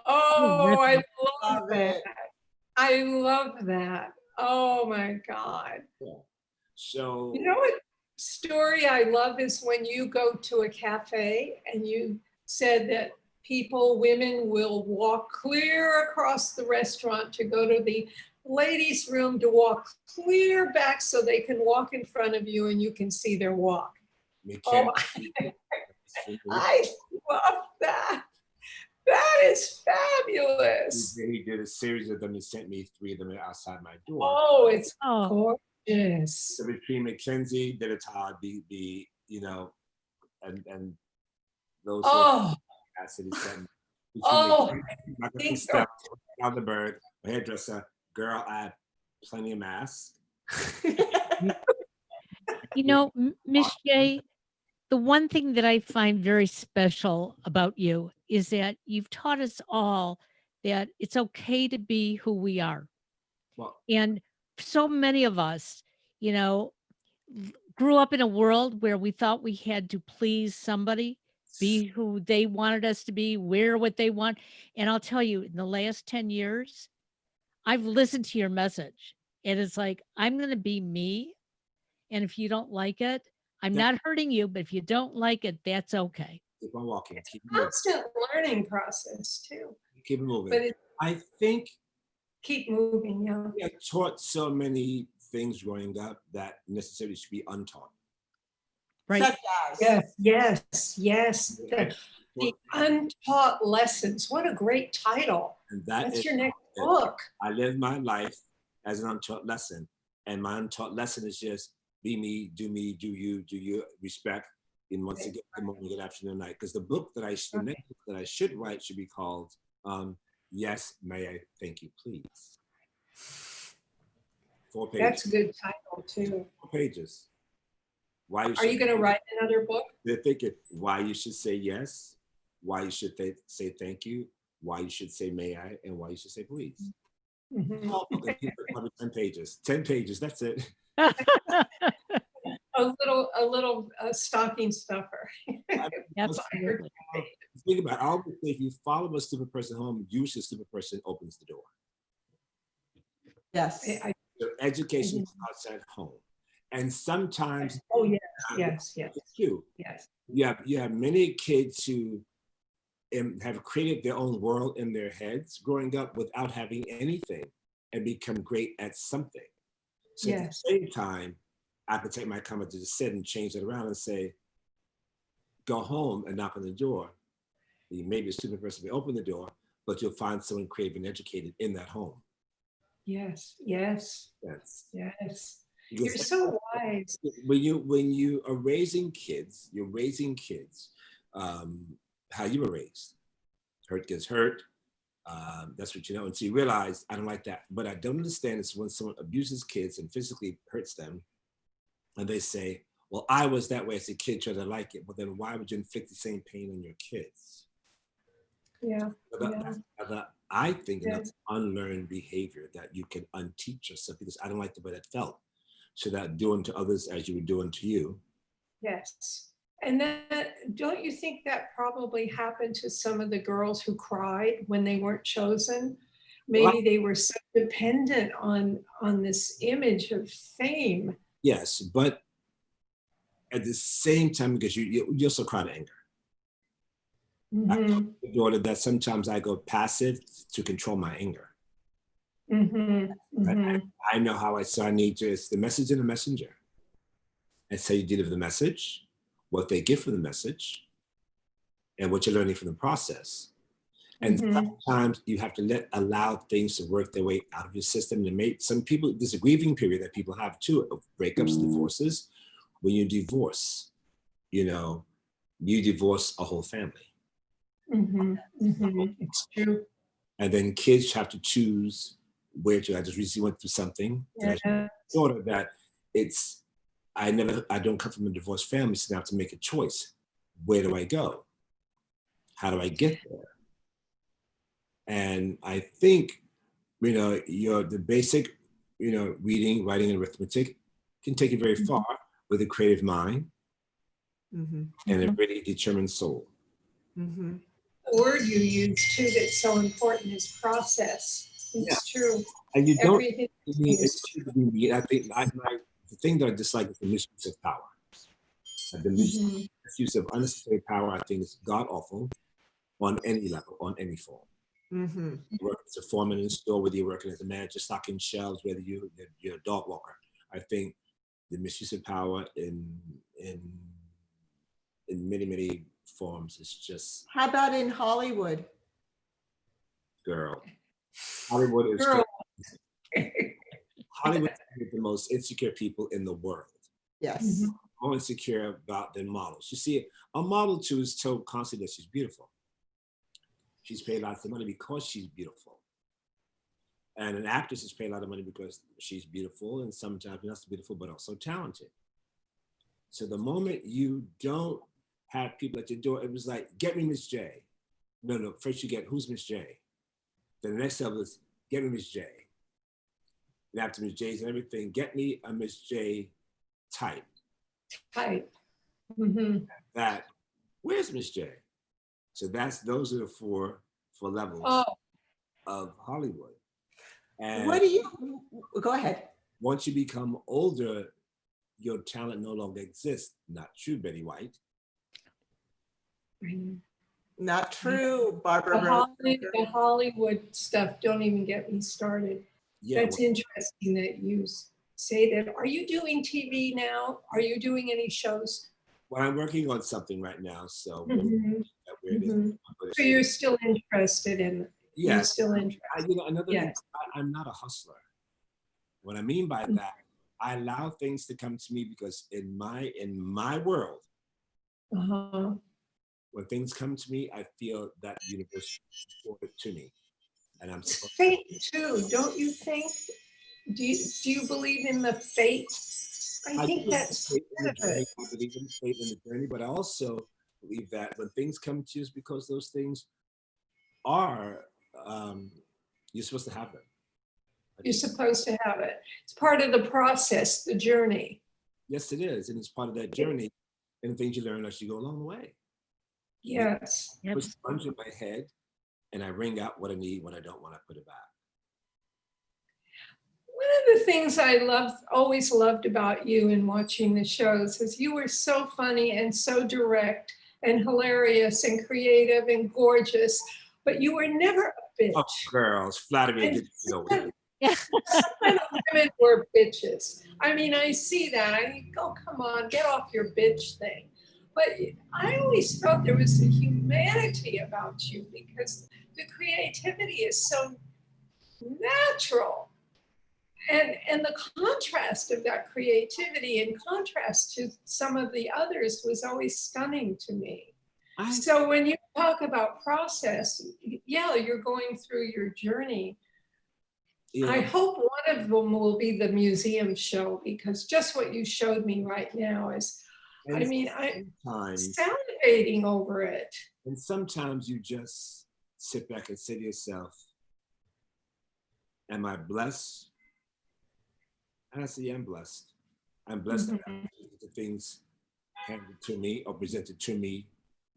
Speaker 3: Oh, I love
Speaker 4: love
Speaker 3: that.
Speaker 4: it.
Speaker 3: I love that. Oh my God.
Speaker 1: Yeah. So,
Speaker 3: You know what story I love is when you go to a cafe and you said that women will walk clear across the restaurant to go to the ladies' room to walk clear back so they can walk in front of you and you can see their walk. Oh, I love that. That is fabulous.
Speaker 1: He did a series of them. He sent me 3 of them outside my door.
Speaker 3: Oh, it's
Speaker 2: Oh,
Speaker 3: gorgeous.
Speaker 1: So between Mackenzie did a Todd, the and those
Speaker 3: Oh,
Speaker 1: acid said,
Speaker 3: oh,
Speaker 1: Michael
Speaker 3: things
Speaker 1: Costello,
Speaker 3: are-
Speaker 1: the bird, my hairdresser, girl, I have plenty of masks.
Speaker 2: You know, Miss J, the one thing that I find very special about you is that you've taught us all that it's okay to be who we are.
Speaker 1: Well,
Speaker 2: And so many of us, you know, grew up in a world where we thought we had to please somebody, be who they wanted us to be, wear what they want. And I'll tell you, in the last 10 years, I've listened to your message and it's like, I'm going to be me. And if you don't like it, I'm
Speaker 1: Yeah.
Speaker 2: not hurting you, but if you don't like it, that's okay.
Speaker 1: keep on walking, keep moving,
Speaker 3: constant learning process too.
Speaker 1: keep moving.
Speaker 3: But it
Speaker 1: I think
Speaker 3: keep moving, yeah.
Speaker 1: we are taught so many things growing up that necessarily should be untaught.
Speaker 2: Right.
Speaker 4: Such as.
Speaker 3: Yes, yes, yes. The untaught lessons. What a great title.
Speaker 1: And that
Speaker 3: That's
Speaker 1: is
Speaker 3: your next
Speaker 1: it.
Speaker 3: book.
Speaker 1: I live my life as an untaught lesson. And my untaught lesson is just be me, do you, respect in once again, good morning, good afternoon, night. Because the book that the next book that I should write should be called Yes, May I, Thank You, Please. 4 pages.
Speaker 3: That's a good title too.
Speaker 1: 4 pages. Why
Speaker 3: Are you going to write another book?
Speaker 1: They're thinking why you should say yes, why you should say thank you, why you should say may I, and why you should say please.
Speaker 3: Mhm.
Speaker 1: Probably 10 pages. 10 pages, that's it.
Speaker 3: A little stocking stuffer.
Speaker 2: Absolutely.
Speaker 1: Think about it. I always say if you follow a stupid person home, usually a stupid person opens the door.
Speaker 4: Yes.
Speaker 1: Your education starts at home. And sometimes
Speaker 3: Oh yes, yes, yes,
Speaker 1: it's true.
Speaker 3: yes.
Speaker 1: You have many kids who have created their own world in their heads growing up without having anything and become great at something. So at the
Speaker 3: Yes.
Speaker 1: same time, I could take my comment to just sit and change it around and say, go home and knock on the door. You may be a stupid person to open the door, but you'll find someone creative and educated in that home.
Speaker 3: Yes, yes,
Speaker 1: Yes.
Speaker 3: yes.
Speaker 1: Because
Speaker 3: You're so wise.
Speaker 1: when you are raising kids, you're raising kids how you were raised. Hurt gets hurt. That's what you know. And so you realize, I don't like that. But I don't understand is when someone abuses kids and physically hurts them, and they say, well, I was that way as a kid, trying to like it. Well, then why would you inflict the same pain on your kids?
Speaker 3: Yeah.
Speaker 1: I think
Speaker 3: Yeah.
Speaker 1: that's unlearned behavior that you can unteach yourself, because I don't like the way that felt. So that doing to others as you were doing to you.
Speaker 3: Yes. And then don't you think that probably happened to some of the girls who cried when they weren't chosen? Maybe they were so dependent on this image of fame.
Speaker 1: Yes, but at the same time, because you also cry to anger. I
Speaker 3: Mhm,
Speaker 1: tell my daughter that sometimes I go passive to control my anger.
Speaker 3: mhm, mhm.
Speaker 1: I know how I need to, it's the message and the messenger. It's how you deliver the message, what they get from the message, and what you're learning from the process. And sometimes you have to allow things to work their way out of your system. And some people, there's a grieving period that people have too, of breakups, divorces. When you divorce, you divorce a whole family.
Speaker 3: It's true.
Speaker 1: And then kids have to choose where to. I just recently went through something.
Speaker 3: Yeah.
Speaker 1: Sort of that I don't come from a divorced family, so I have to make a choice. Where do I go? How do I get there? And I think, the basic, reading, writing, and arithmetic can take you very far with a creative mind and a really determined soul.
Speaker 3: The word you use too that's so important is process. It's true.
Speaker 1: And you don't.
Speaker 3: Everything
Speaker 1: I think the thing that I dislike is the misuse of power. The misuse of unnecessary power, I think, is god awful on any level, on any form. Work as a foreman in a store, whether you're working as a manager, stocking shelves, whether you're a dog walker. I think the misuse of power in many, many forms is just.
Speaker 4: How about in Hollywood?
Speaker 1: Girl. Hollywood is
Speaker 3: girl.
Speaker 1: Hollywood is the most insecure people in the world.
Speaker 4: Yes.
Speaker 1: More insecure about than models. You see, a model too is told constantly that she's beautiful. She's paid lots of money because she's beautiful. And an actress is paid a lot of money because she's beautiful, and sometimes not so beautiful, but also talented. So the moment you don't have people at your door, it was like, get me Miss J. No, first you get, who's Miss J? Then the next level is, get me Miss J. And after Miss J's and everything, get me a Miss J type.
Speaker 3: Type. Mhm.
Speaker 1: That, where's Miss J? So those are the four levels
Speaker 3: Oh,
Speaker 1: of Hollywood. And
Speaker 4: What do you, go ahead.
Speaker 1: once you become older, your talent no longer exists. Not true, Betty White.
Speaker 4: Not true, Barbara.
Speaker 3: the Hollywood stuff, don't even get me started.
Speaker 1: Yeah,
Speaker 3: That's interesting that you say that. Are you doing TV now? Are you doing any shows?
Speaker 1: well, I'm working on something right now, so
Speaker 3: Mhm.
Speaker 1: where it is.
Speaker 3: Mhm.
Speaker 1: But
Speaker 3: So you're still interested in, you're
Speaker 1: yes,
Speaker 3: still interested.
Speaker 1: another thing,
Speaker 3: Yes.
Speaker 1: I'm not a hustler. What I mean by that, I allow things to come to me because in my world,
Speaker 3: Uh-huh.
Speaker 1: when things come to me, I feel that the universe brought it to me, and I'm supposed
Speaker 3: Fate too, don't you think? Do you believe in the fate? I think
Speaker 1: do
Speaker 3: that's
Speaker 1: believe in the
Speaker 3: part of
Speaker 1: journey.
Speaker 3: it.
Speaker 1: I believe in faith in the journey, but I also believe that when things come to you, it's because those things are you're supposed to have them.
Speaker 3: You're supposed to have it. It's part of the process, the journey.
Speaker 1: Yes, it is, and it's part of that journey and things you learn as you go along the way.
Speaker 3: Yes.
Speaker 1: I put a sponge in my head, and I wring out what I need when I don't want to put it back.
Speaker 3: One of the things I always loved about you in watching the shows is you were so funny and so direct and hilarious and creative and gorgeous, but you were never a bitch.
Speaker 1: Oh, girls, flatter me and
Speaker 3: And
Speaker 1: get you away.
Speaker 3: sometimes women were bitches. I mean, I see that. I think, oh, come on, get off your bitch thing. But I always felt there was a humanity about you because the creativity is so natural. And the contrast of that creativity in contrast to some of the others was always stunning to me. So when you talk about process, yeah, you're going through your journey. I hope one of them will be the museum show because just what you showed me right now is, I mean, I'm salivating over it.
Speaker 1: And sometimes you just sit back and say to yourself, am I blessed? And I say, yeah, I'm blessed. I'm blessed that the things handed to me or presented to me,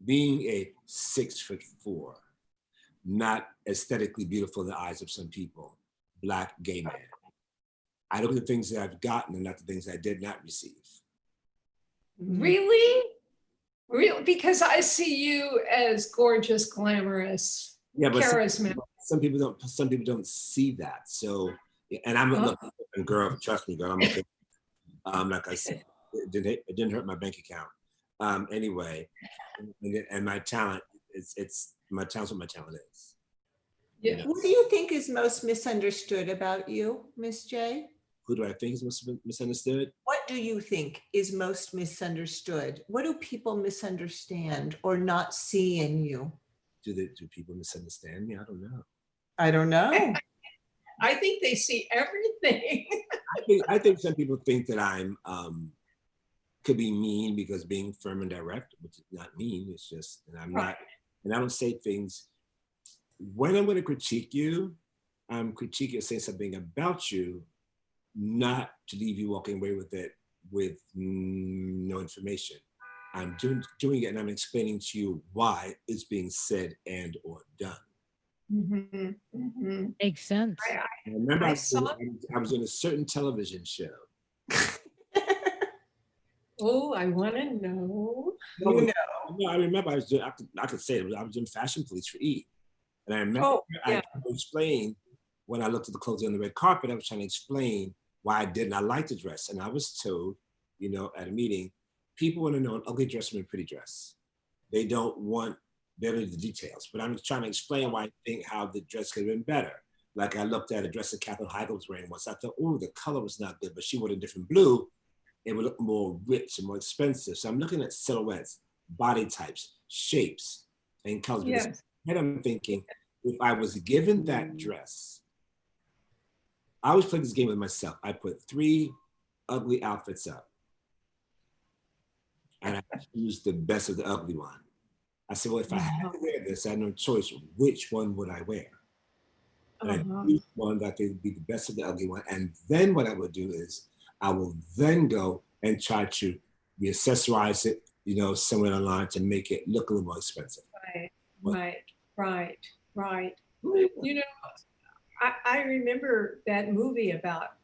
Speaker 1: being a 6'4", not aesthetically beautiful in the eyes of some people, Black gay man. I look at the things that I've gotten and not the things I did not receive.
Speaker 3: Really? Really? Because I see you as gorgeous, glamorous, charismatic.
Speaker 1: Some people don't see that. So, and I'm a girl. Trust me, girl. I'm okay. Like I said, it didn't hurt my bank account. Anyway, and my talent, it's my talent's what my talent is.
Speaker 3: Yeah.
Speaker 1: You know?
Speaker 4: What do you think is most misunderstood about you, Miss J?
Speaker 1: Who do I think is most misunderstood?
Speaker 4: What do you think is most misunderstood? What do people misunderstand or not see in you?
Speaker 1: Do people misunderstand me? I don't know.
Speaker 4: I don't know.
Speaker 3: I think they see everything.
Speaker 1: I think some people think that I'm could be mean because being firm and direct, which is not mean. It's just, and I'm not, and I don't say things. When I'm going to critique you, I'm critiquing or saying something about you, not to leave you walking away with it with no information. I'm doing it and I'm explaining to you why it's being said and or done.
Speaker 2: Makes sense.
Speaker 1: I remember I was in a certain television show.
Speaker 3: Oh, I want to know.
Speaker 1: No, I remember I was doing, I could say it, I was doing Fashion Police for E! And I remember I explained when I looked at the clothes on the red carpet, I was trying to explain why I did not like the dress. And I was told, you know, at a meeting, people want to know an ugly dress from a pretty dress. They don't want barely the details, but I'm trying to explain why I think how the dress could have been better. Like I looked at a dress that Katherine Heigl was wearing once. I thought, oh, the color was not good, but she wore a different blue. it would look more rich and more expensive. So I'm looking at silhouettes, body types, shapes, and colors. Because
Speaker 3: Yes.
Speaker 1: and I'm thinking, if I was given that dress, I always play this game with myself. I put 3 ugly outfits up, and I choose the best of the ugly one. I said, well, if I had to wear this, I had no choice. Which one would I wear? And I
Speaker 3: Uh-huh.
Speaker 1: choose one that would be the best of the ugly one. And then what I would do is I will then go and try to reaccessorize it, somewhere online to make it look a little more expensive.
Speaker 3: Right. You know, I remember that movie about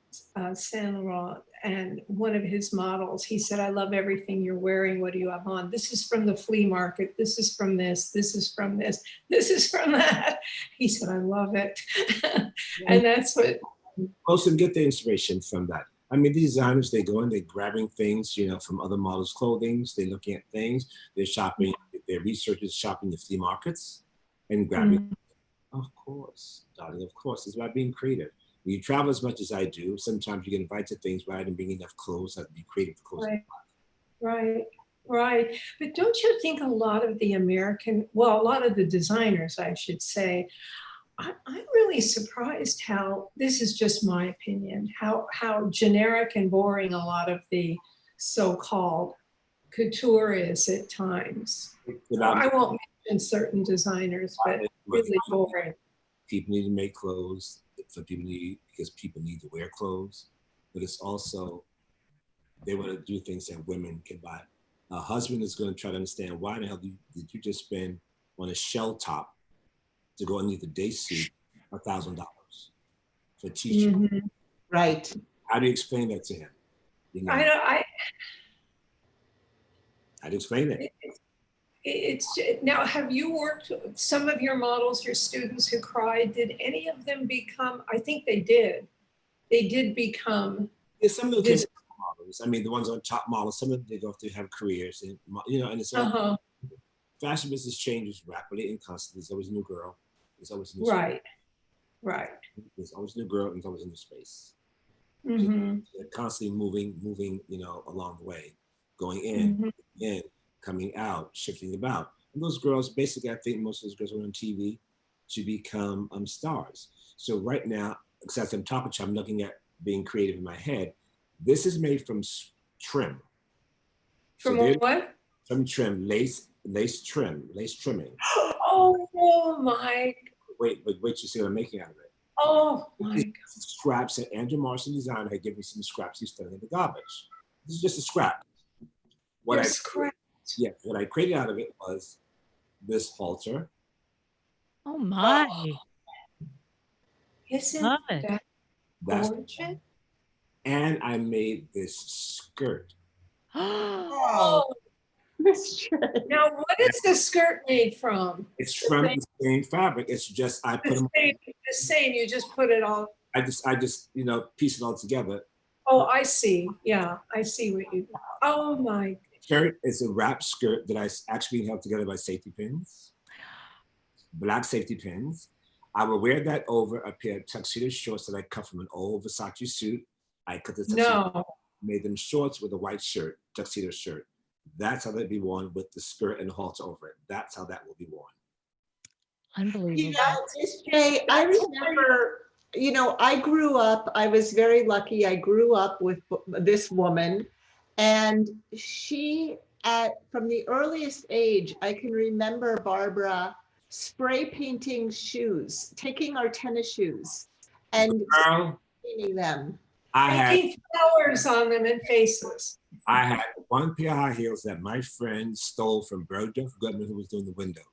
Speaker 3: Saint Laurent and one of his models. He said, "I love everything you're wearing. What do you have on? This is from the flea market. This is from this. This is from this. This is from that." He said, "I love it," and that's what.
Speaker 1: Most of them get their inspiration from that. I mean, these designers, they go in, they're grabbing things, from other models' clothing. They're looking at things. They're shopping. Their research is shopping the flea markets and grabbing. Of course, darling, of course. It's about being creative. When you travel as much as I do, sometimes you get invited to things where I didn't bring enough clothes. I have to be creative with clothes.
Speaker 3: Right. But don't you think a lot of the a lot of the designers, I should say, I'm really surprised how, this is just my opinion, how generic and boring a lot of the so-called couture is at times. I won't mention certain designers, but really boring.
Speaker 1: People need to make clothes because people need to wear clothes, but it's also, they want to do things that women can buy. A husband is going to try to understand, why the hell did you just spend on a shell top to go underneath the day suit $1,000 for a t-shirt?
Speaker 4: Right.
Speaker 1: How do you explain that to him?
Speaker 3: I don't.
Speaker 1: How do you explain it?
Speaker 3: It's now, have you worked with some of your models, your students who cried? Did any of them become? I think they did. They did become.
Speaker 1: Yeah, some of them models. I mean, the ones on top models. Some of them, they go to have careers, and and it's all, fashion business changes rapidly and constantly. There's always a new girl. There's always a new
Speaker 3: Right.
Speaker 1: There's always a new girl, and there's always a new space.
Speaker 3: Mm-hmm.
Speaker 1: They're constantly moving, along the way, going in, coming out, shifting about. And those girls, basically, I think most of those girls who are on TV to become stars. So right now, as I'm talking to you, I'm looking at being creative in my head. This is made from trim.
Speaker 3: From what?
Speaker 1: From trim, lace trimming.
Speaker 3: Oh my.
Speaker 1: Wait, you see what I'm making out of it.
Speaker 3: Oh my God.
Speaker 1: Scraps that Andrew Morrison designer had given me some scraps he's throwing in the garbage. This is just a scrap. What I created out of it was this halter.
Speaker 2: Oh my.
Speaker 3: Isn't
Speaker 2: Love it.
Speaker 3: that gorgeous?
Speaker 1: And I made this skirt.
Speaker 3: Oh, now what is the skirt made from?
Speaker 1: It's from the same fabric. It's just I put them
Speaker 3: the same. You just put it all.
Speaker 1: I just piece it all together.
Speaker 3: Oh, I see. Yeah, I see what you. Oh my.
Speaker 1: Skirt is a wrap skirt that I actually held together by safety pins, black safety pins. I will wear that over a pair of tuxedo shorts that I cut from an old Versace suit. I cut the tuxedo, made them shorts with a white shirt, tuxedo shirt. That's how they'd be worn with the skirt and the halter over it. That's how that will be worn.
Speaker 2: Unbelievable.
Speaker 4: Miss J, I remember, I grew up, I was very lucky. I grew up with this woman, and she, from the earliest age, I can remember Barbara spray painting shoes, taking our tennis shoes and painting them.
Speaker 1: I had
Speaker 3: flowers on them and faces.
Speaker 1: I had one pair of high heels that my friend stole from Bergdorf Goodman, who was doing the windows.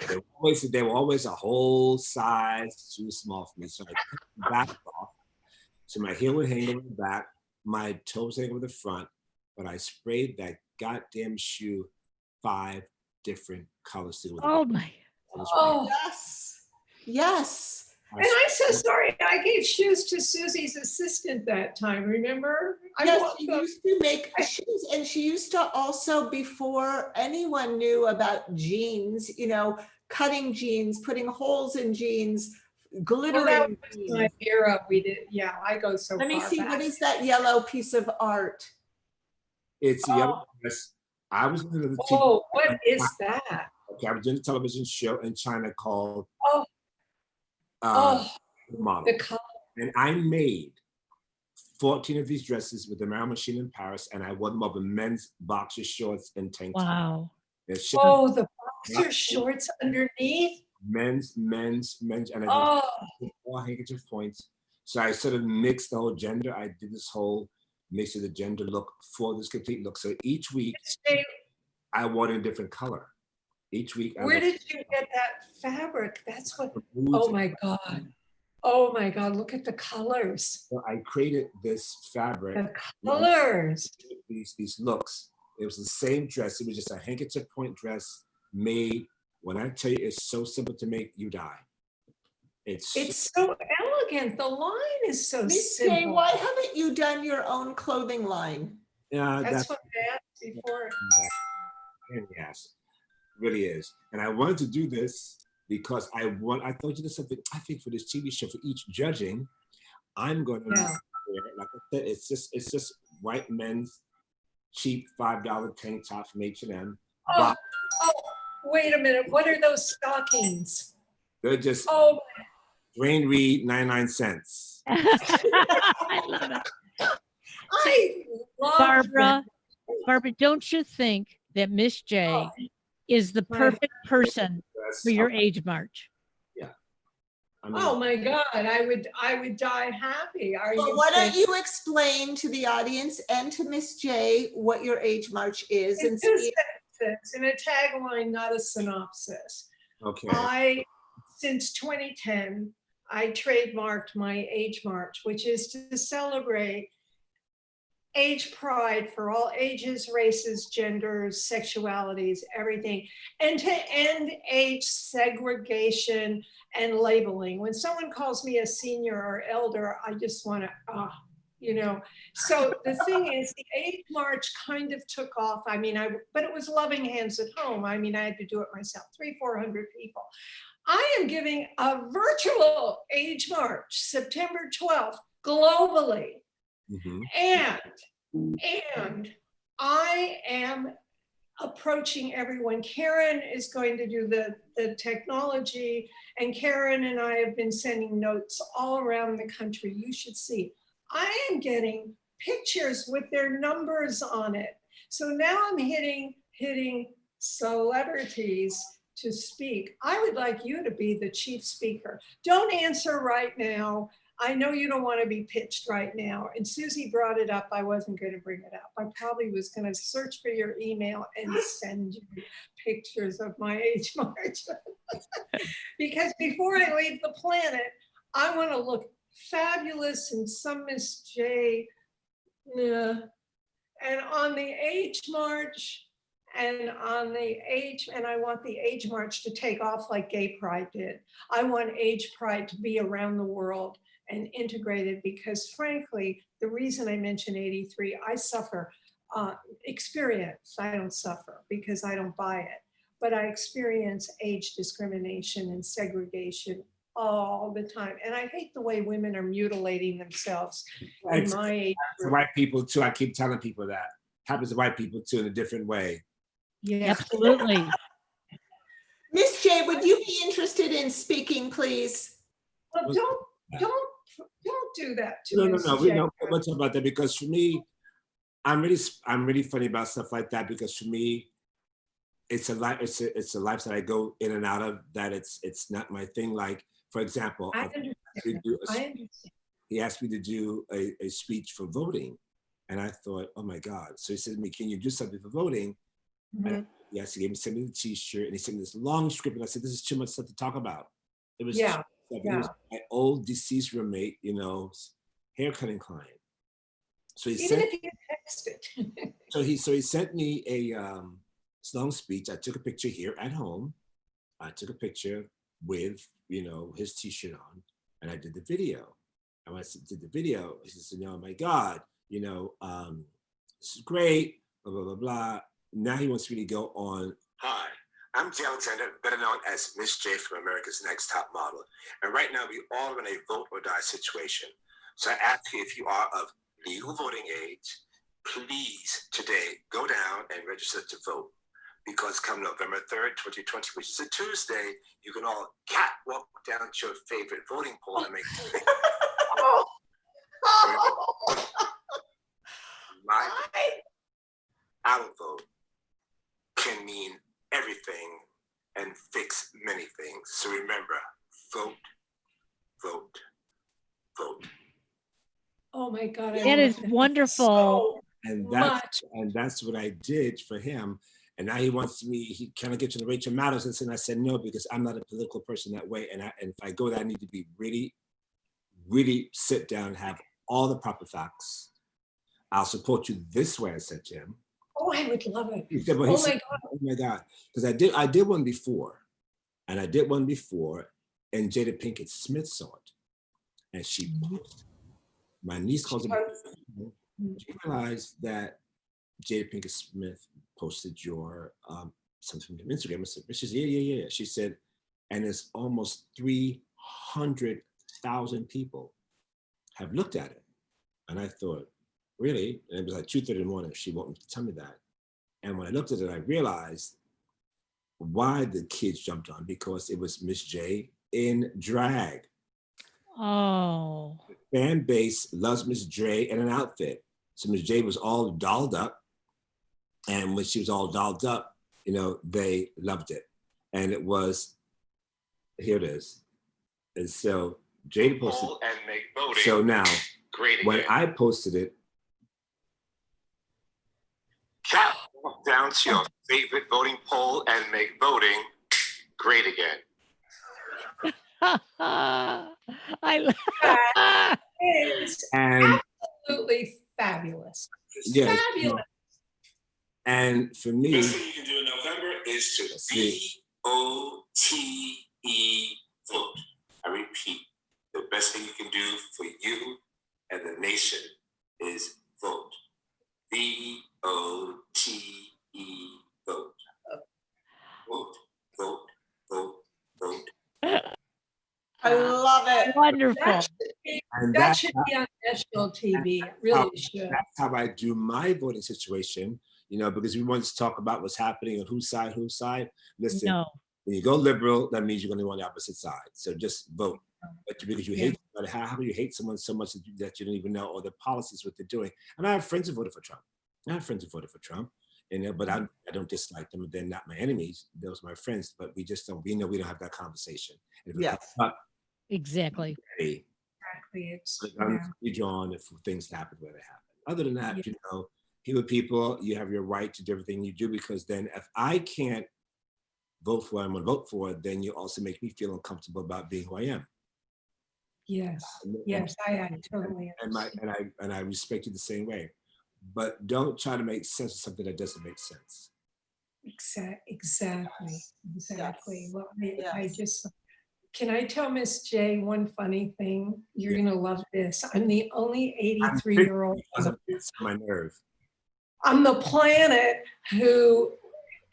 Speaker 1: They were always a whole size too small for me. So I took the back off. So my heel would hang over the back, my toes hang over the front, but I sprayed that goddamn shoe 5 different colors.
Speaker 2: Oh my.
Speaker 3: Oh,
Speaker 4: yes.
Speaker 3: And I'm so sorry. I gave shoes to Susie's assistant that time. Remember?
Speaker 4: Yes, she used to make shoes, and she used to also, before anyone knew about jeans, cutting jeans, putting holes in jeans, glittering.
Speaker 3: Well, that was my era. We did. Yeah, I go so far.
Speaker 4: Let me see.
Speaker 3: Back.
Speaker 4: What is that yellow piece of art?
Speaker 1: It's a yellow dress. I was in the TV.
Speaker 3: Oh, what is that?
Speaker 1: Okay, I was doing a television show in China called
Speaker 3: Oh,
Speaker 1: uh,
Speaker 3: oh,
Speaker 1: Model,
Speaker 3: the color.
Speaker 1: and I made 14 of these dresses with the Marrow Machine in Paris, and I wore them over men's boxer shorts and tank tops.
Speaker 2: Wow.
Speaker 1: They're shipping
Speaker 3: Oh, the boxer shorts underneath.
Speaker 1: men's, and I
Speaker 3: Oh,
Speaker 1: did all handkerchief points. So I sort of mixed the whole gender. I did this whole mix of the gender look for this complete look. So each week
Speaker 3: Jay,
Speaker 1: I wore it in a different color. Each week I
Speaker 3: where
Speaker 1: wore
Speaker 3: did you get that fabric? That's what,
Speaker 1: blues.
Speaker 3: oh my God. Oh my God, look at the colors.
Speaker 1: So I created this fabric,
Speaker 3: The colors.
Speaker 1: these looks. It was the same dress. It was just a handkerchief point dress made. When I tell you it's so simple to make, you die. It's
Speaker 3: so elegant. The line is so
Speaker 4: Miss Jay,
Speaker 3: simple.
Speaker 4: why haven't you done your own clothing line?
Speaker 1: yeah,
Speaker 3: That's what I asked before.
Speaker 1: yes, really is. And I wanted to do this because I thought you did something. I think for this TV show, for each judging, I'm going to
Speaker 3: Yeah.
Speaker 1: like I said, it's just white men's cheap $5 tank top from H&M.
Speaker 3: Oh, oh, wait a minute. What are those stockings?
Speaker 1: They're just
Speaker 3: Oh,
Speaker 1: Rain Reed 99 cents.
Speaker 2: I love it.
Speaker 3: I love
Speaker 2: Barbara, Barbara, don't you think that Miss J
Speaker 3: Oh.
Speaker 2: is the
Speaker 3: Right.
Speaker 2: perfect person for your age march?
Speaker 1: I mean,
Speaker 3: Oh my God, I would die happy. Are
Speaker 4: Well,
Speaker 3: you
Speaker 4: why don't
Speaker 3: kidding?
Speaker 4: you explain to the audience and to Miss J what your age march is
Speaker 3: In
Speaker 4: and
Speaker 3: two
Speaker 4: see.
Speaker 3: sentences, in a tagline, not a synopsis.
Speaker 1: okay.
Speaker 3: Since 2010, I trademarked my age march, which is to celebrate age pride for all ages, races, genders, sexualities, everything, and to end age segregation and labeling. When someone calls me a senior or elder, I just want to, So the thing is, the age march kind of took off. I mean, but it was loving hands at home. I mean, I had to do it myself, 300-400 people. I am giving a virtual age march, September 12th, globally.
Speaker 1: Mhm.
Speaker 3: And I am approaching everyone. Karen is going to do the technology, and Karen and I have been sending notes all around the country. You should see. I am getting pictures with their numbers on it. So now I'm hitting celebrities to speak. I would like you to be the chief speaker. Don't answer right now. I know you don't want to be pitched right now. And Susie brought it up. I wasn't going to bring it up. I probably was going to search for your email and send you pictures of my age march. Because before I leave the planet, I want to look fabulous in some Miss J. And on the age march, and I want the age march to take off like Gay Pride did. I want age pride to be around the world and integrated, because frankly, the reason I mention 83, I suffer experience. I don't suffer because I don't buy it, but I experience age discrimination and segregation all the time. And I hate the way women are mutilating themselves in
Speaker 1: It's
Speaker 3: my age
Speaker 1: to
Speaker 3: group.
Speaker 1: white people too. I keep telling people that happens to white people too in a different way.
Speaker 3: Yeah.
Speaker 2: Absolutely.
Speaker 4: Miss J, would you be interested in speaking, please?
Speaker 3: Well, don't do that to
Speaker 1: No,
Speaker 3: Miss
Speaker 1: we
Speaker 3: J.
Speaker 1: don't talk about that, because for me, I'm really funny about stuff like that, because for me, it's a lifestyle I go in and out of, that it's not my thing. Like, for example,
Speaker 3: I understand.
Speaker 1: he asked me to do a speech for voting, and I thought, oh my God. So he said to me, can you do something for voting?
Speaker 3: Mhm.
Speaker 1: Yes, he sent me the t-shirt, and he sent me this long script, and I said, this is too much stuff to talk about. It was
Speaker 3: Yeah,
Speaker 1: it was my old deceased roommate, haircutting client. So he
Speaker 3: Even
Speaker 1: sent,
Speaker 3: if you text it.
Speaker 1: so he sent me a long speech. I took a picture here at home. I took a picture with his t-shirt on, and I did the video. And when I did the video, he said, oh my God, this is great, blah, blah, blah, blah. Now he wants me to go on. Hi, I'm Jay Alexander, better known as Miss J from America's Next Top Model. And right now we all are in a vote or die situation. So I ask you if you are of legal voting age, please today go down and register to vote. Because come November 3rd, 2020, which is a Tuesday, you can all catwalk down to your favorite voting poll and make
Speaker 3: Oh,
Speaker 1: my our vote can mean everything and fix many things. So remember, vote, vote, vote.
Speaker 3: oh my God. I
Speaker 2: That
Speaker 3: love
Speaker 2: is wonderful.
Speaker 3: so
Speaker 1: And
Speaker 3: much.
Speaker 1: that's what I did for him. And now he wants me, he kind of gets to the Rachel Maddow, and I said no, because I'm not a political person that way. And if I go there, I need to be really, really sit down and have all the proper facts. I'll support you this way, I said to him.
Speaker 3: Oh, I would love it.
Speaker 1: He said,
Speaker 3: Oh my God.
Speaker 1: oh my God. Because I did one before. And I did one before, and Jada Pinkett Smith saw it. And she posted. My niece calls it. She realized that Jada Pinkett Smith posted your something from Instagram. I said, she said, yeah. She said, and it's almost 300,000 people have looked at it. And I thought, really? And it was like 2:30 in the morning. She wanted to tell me that. And when I looked at it, I realized why the kids jumped on, because it was Miss J in drag.
Speaker 2: Oh,
Speaker 1: Fan base loves Miss J in an outfit. So Miss J was all dolled up. And when she was all dolled up, you know, they loved it. And it was, here it is. And so Jada posted.
Speaker 5: And make voting
Speaker 1: So now,
Speaker 5: great again.
Speaker 1: when I posted it,
Speaker 5: Walk down to your favorite voting poll and make voting great again.
Speaker 2: I
Speaker 3: It's
Speaker 1: and
Speaker 3: absolutely fabulous.
Speaker 1: yeah,
Speaker 3: Fabulous.
Speaker 1: and for me,
Speaker 5: Best thing you can do in November is to
Speaker 1: Let's see.
Speaker 5: VOTE vote. I repeat, the best thing you can do for you and the nation is vote. VOTE vote. Vote, vote, vote, vote.
Speaker 4: I love it.
Speaker 2: wonderful.
Speaker 1: and
Speaker 3: That
Speaker 1: that's
Speaker 3: should be on national TV. It really should.
Speaker 1: that's how I do my voting situation. You know, because we want to talk about what's happening on whose side. Listen,
Speaker 2: No,
Speaker 1: when you go liberal, that means you're going to go on the opposite side. So just vote. But because you hate somebody, how do you hate someone so much that you don't even know, or the policies, what they're doing? And I have friends who voted for Trump. You know, but I don't dislike them. They're not my enemies. Those are my friends. But we just don't. We know we don't have that conversation. And if it
Speaker 4: Yes.
Speaker 1: comes up,
Speaker 2: exactly.
Speaker 1: hey,
Speaker 3: Exactly. It's,
Speaker 1: I'm drawn if things happen where they happen. Other than that, you know, here with people, you have your right to do everything you do, because then if I can't vote for what I'm gonna vote for, then you also make me feel uncomfortable about being who I am.
Speaker 3: yes,
Speaker 1: And-
Speaker 3: yes, I totally understand.
Speaker 1: and I respect you the same way. But don't try to make sense of something that doesn't make sense.
Speaker 3: Exactly. Well, I
Speaker 4: Yes.
Speaker 3: just, can I tell Miss J one funny thing? You're gonna love this. I'm the only 83-year-old
Speaker 1: It's my nerve.
Speaker 3: on the planet who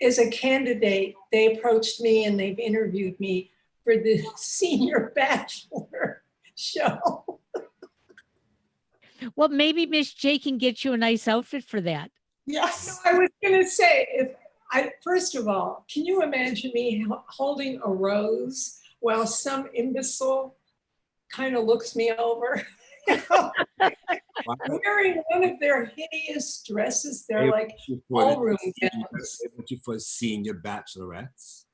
Speaker 3: is a candidate. They approached me and they've interviewed me for the Senior Bachelor show.
Speaker 2: Well, maybe Miss J can get you a nice outfit for that.
Speaker 4: Yes.
Speaker 3: I was gonna say, first of all, can you imagine me holding a rose while some imbecile kind of looks me over? Wearing one of their hideous dresses, they're like ballroom gowns.
Speaker 1: They want you for senior bachelorettes.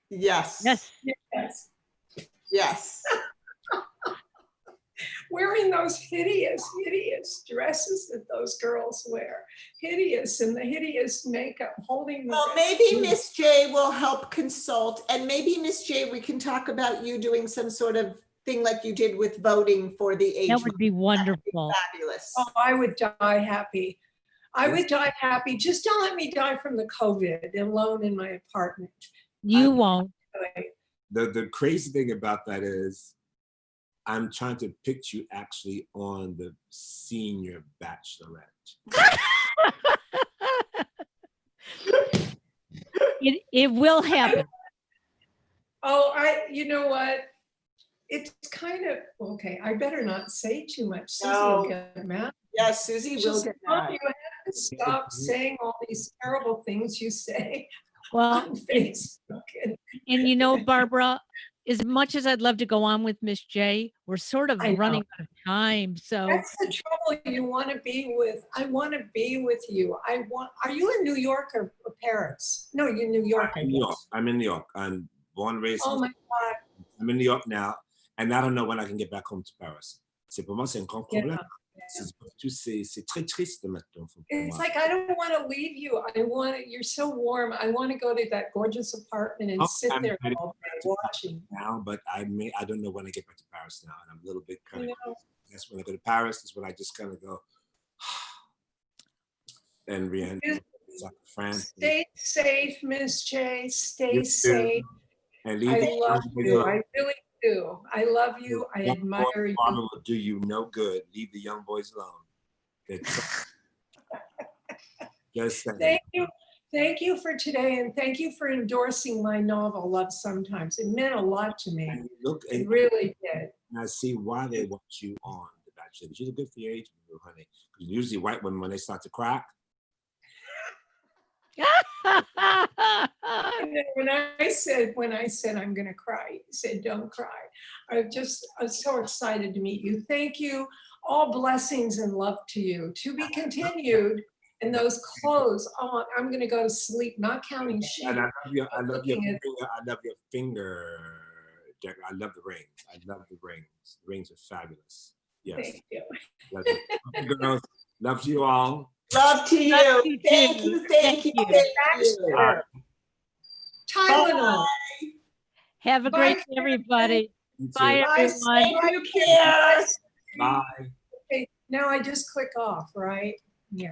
Speaker 4: Yes.
Speaker 2: Yes.
Speaker 3: Yes.
Speaker 4: Yes.
Speaker 3: Wearing those hideous dresses that those girls wear. Hideous, and the hideous makeup, holding the
Speaker 4: Well, maybe Miss J will help consult, and maybe Miss J, we can talk about you doing some sort of thing like you did with voting for the age.
Speaker 2: That would be wonderful.
Speaker 4: Fabulous.
Speaker 3: Oh, I would die happy. I would die happy. Just don't let me die from the COVID alone in my apartment.
Speaker 2: You won't.
Speaker 1: The crazy thing about that is I'm trying to picture you actually on the senior bachelorette.
Speaker 2: It will happen.
Speaker 3: Oh, you know what? It's kind of, okay, I better not say too much. Susie will
Speaker 4: No.
Speaker 3: get mad at
Speaker 4: Yes, Susie will
Speaker 3: Just
Speaker 4: get
Speaker 3: hope
Speaker 4: mad.
Speaker 3: you have to stop saying all these terrible things you say
Speaker 2: Well,
Speaker 3: on Facebook.
Speaker 2: and you know, Barbara, as much as I'd love to go on with Miss J, we're sort of
Speaker 3: I know.
Speaker 2: running out of time. So
Speaker 3: That's the trouble you want to be with. I want to be with you. Are you in New York or Paris? No, you're in New York, I
Speaker 1: I'm in New York.
Speaker 3: guess.
Speaker 1: I'm in New York. I'm born and raised.
Speaker 3: Oh my God.
Speaker 1: I'm in New York now, and I don't know when I can get back home to Paris. C'est pour moi, c'est un grand
Speaker 3: Yeah,
Speaker 1: problème.
Speaker 3: yeah.
Speaker 1: C'est très triste maintenant pour
Speaker 3: It's
Speaker 1: moi.
Speaker 3: like, I don't want to leave you. You're so warm. I want to go to that gorgeous apartment and
Speaker 1: Oh,
Speaker 3: sit
Speaker 1: I'm
Speaker 3: there
Speaker 1: ready
Speaker 3: all day watching.
Speaker 1: now, but I don't know when I get back to Paris now, and I'm a little bit kind
Speaker 3: You
Speaker 1: of.
Speaker 3: know,
Speaker 1: That's when I go to Paris. That's when I just kind of go. And Rihanna, France.
Speaker 3: stay safe, Miss J. Stay
Speaker 1: You too.
Speaker 3: safe.
Speaker 1: And leave
Speaker 3: I
Speaker 1: the
Speaker 3: love
Speaker 1: young
Speaker 3: you.
Speaker 1: boys
Speaker 3: I really do. I love you. I
Speaker 1: young
Speaker 3: admire
Speaker 1: boys
Speaker 3: you.
Speaker 1: alone will do you no good. Leave the young boys alone. Just saying.
Speaker 3: Thank you. Thank you for today, and thank you for endorsing my novel, Love Sometimes. It meant a lot to me.
Speaker 1: And look,
Speaker 3: It
Speaker 1: and
Speaker 3: really did.
Speaker 1: I see why they want you on The Bachelor. But you're good for your age, honey. Because usually white women, when they start to crack,
Speaker 3: And then when I said I'm going to cry, he said, don't cry. I'm so excited to meet you. Thank you. All blessings and love to you. To be continued. And those clothes, oh, I'm going to go to sleep, not counting sheep.
Speaker 1: and I love your
Speaker 3: looking at-
Speaker 1: finger. I love your finger. Jack. I love the rings. I love the rings. The rings are fabulous. Yes.
Speaker 3: Thank you.
Speaker 1: Love you. Love you, girls. Love you all.
Speaker 4: Love to you.
Speaker 2: Love you
Speaker 4: Thank
Speaker 2: too.
Speaker 4: you, thank you,
Speaker 2: Thank
Speaker 4: thank
Speaker 2: you.
Speaker 4: you.
Speaker 3: Baxter. Tylenol.
Speaker 2: Have a
Speaker 3: Bye,
Speaker 2: great day, everybody.
Speaker 1: You too.
Speaker 2: Bye,
Speaker 3: Bye,
Speaker 2: everyone.
Speaker 4: Thank you, Pierre.
Speaker 1: Bye.
Speaker 3: Okay, now I just click off, right? Yeah.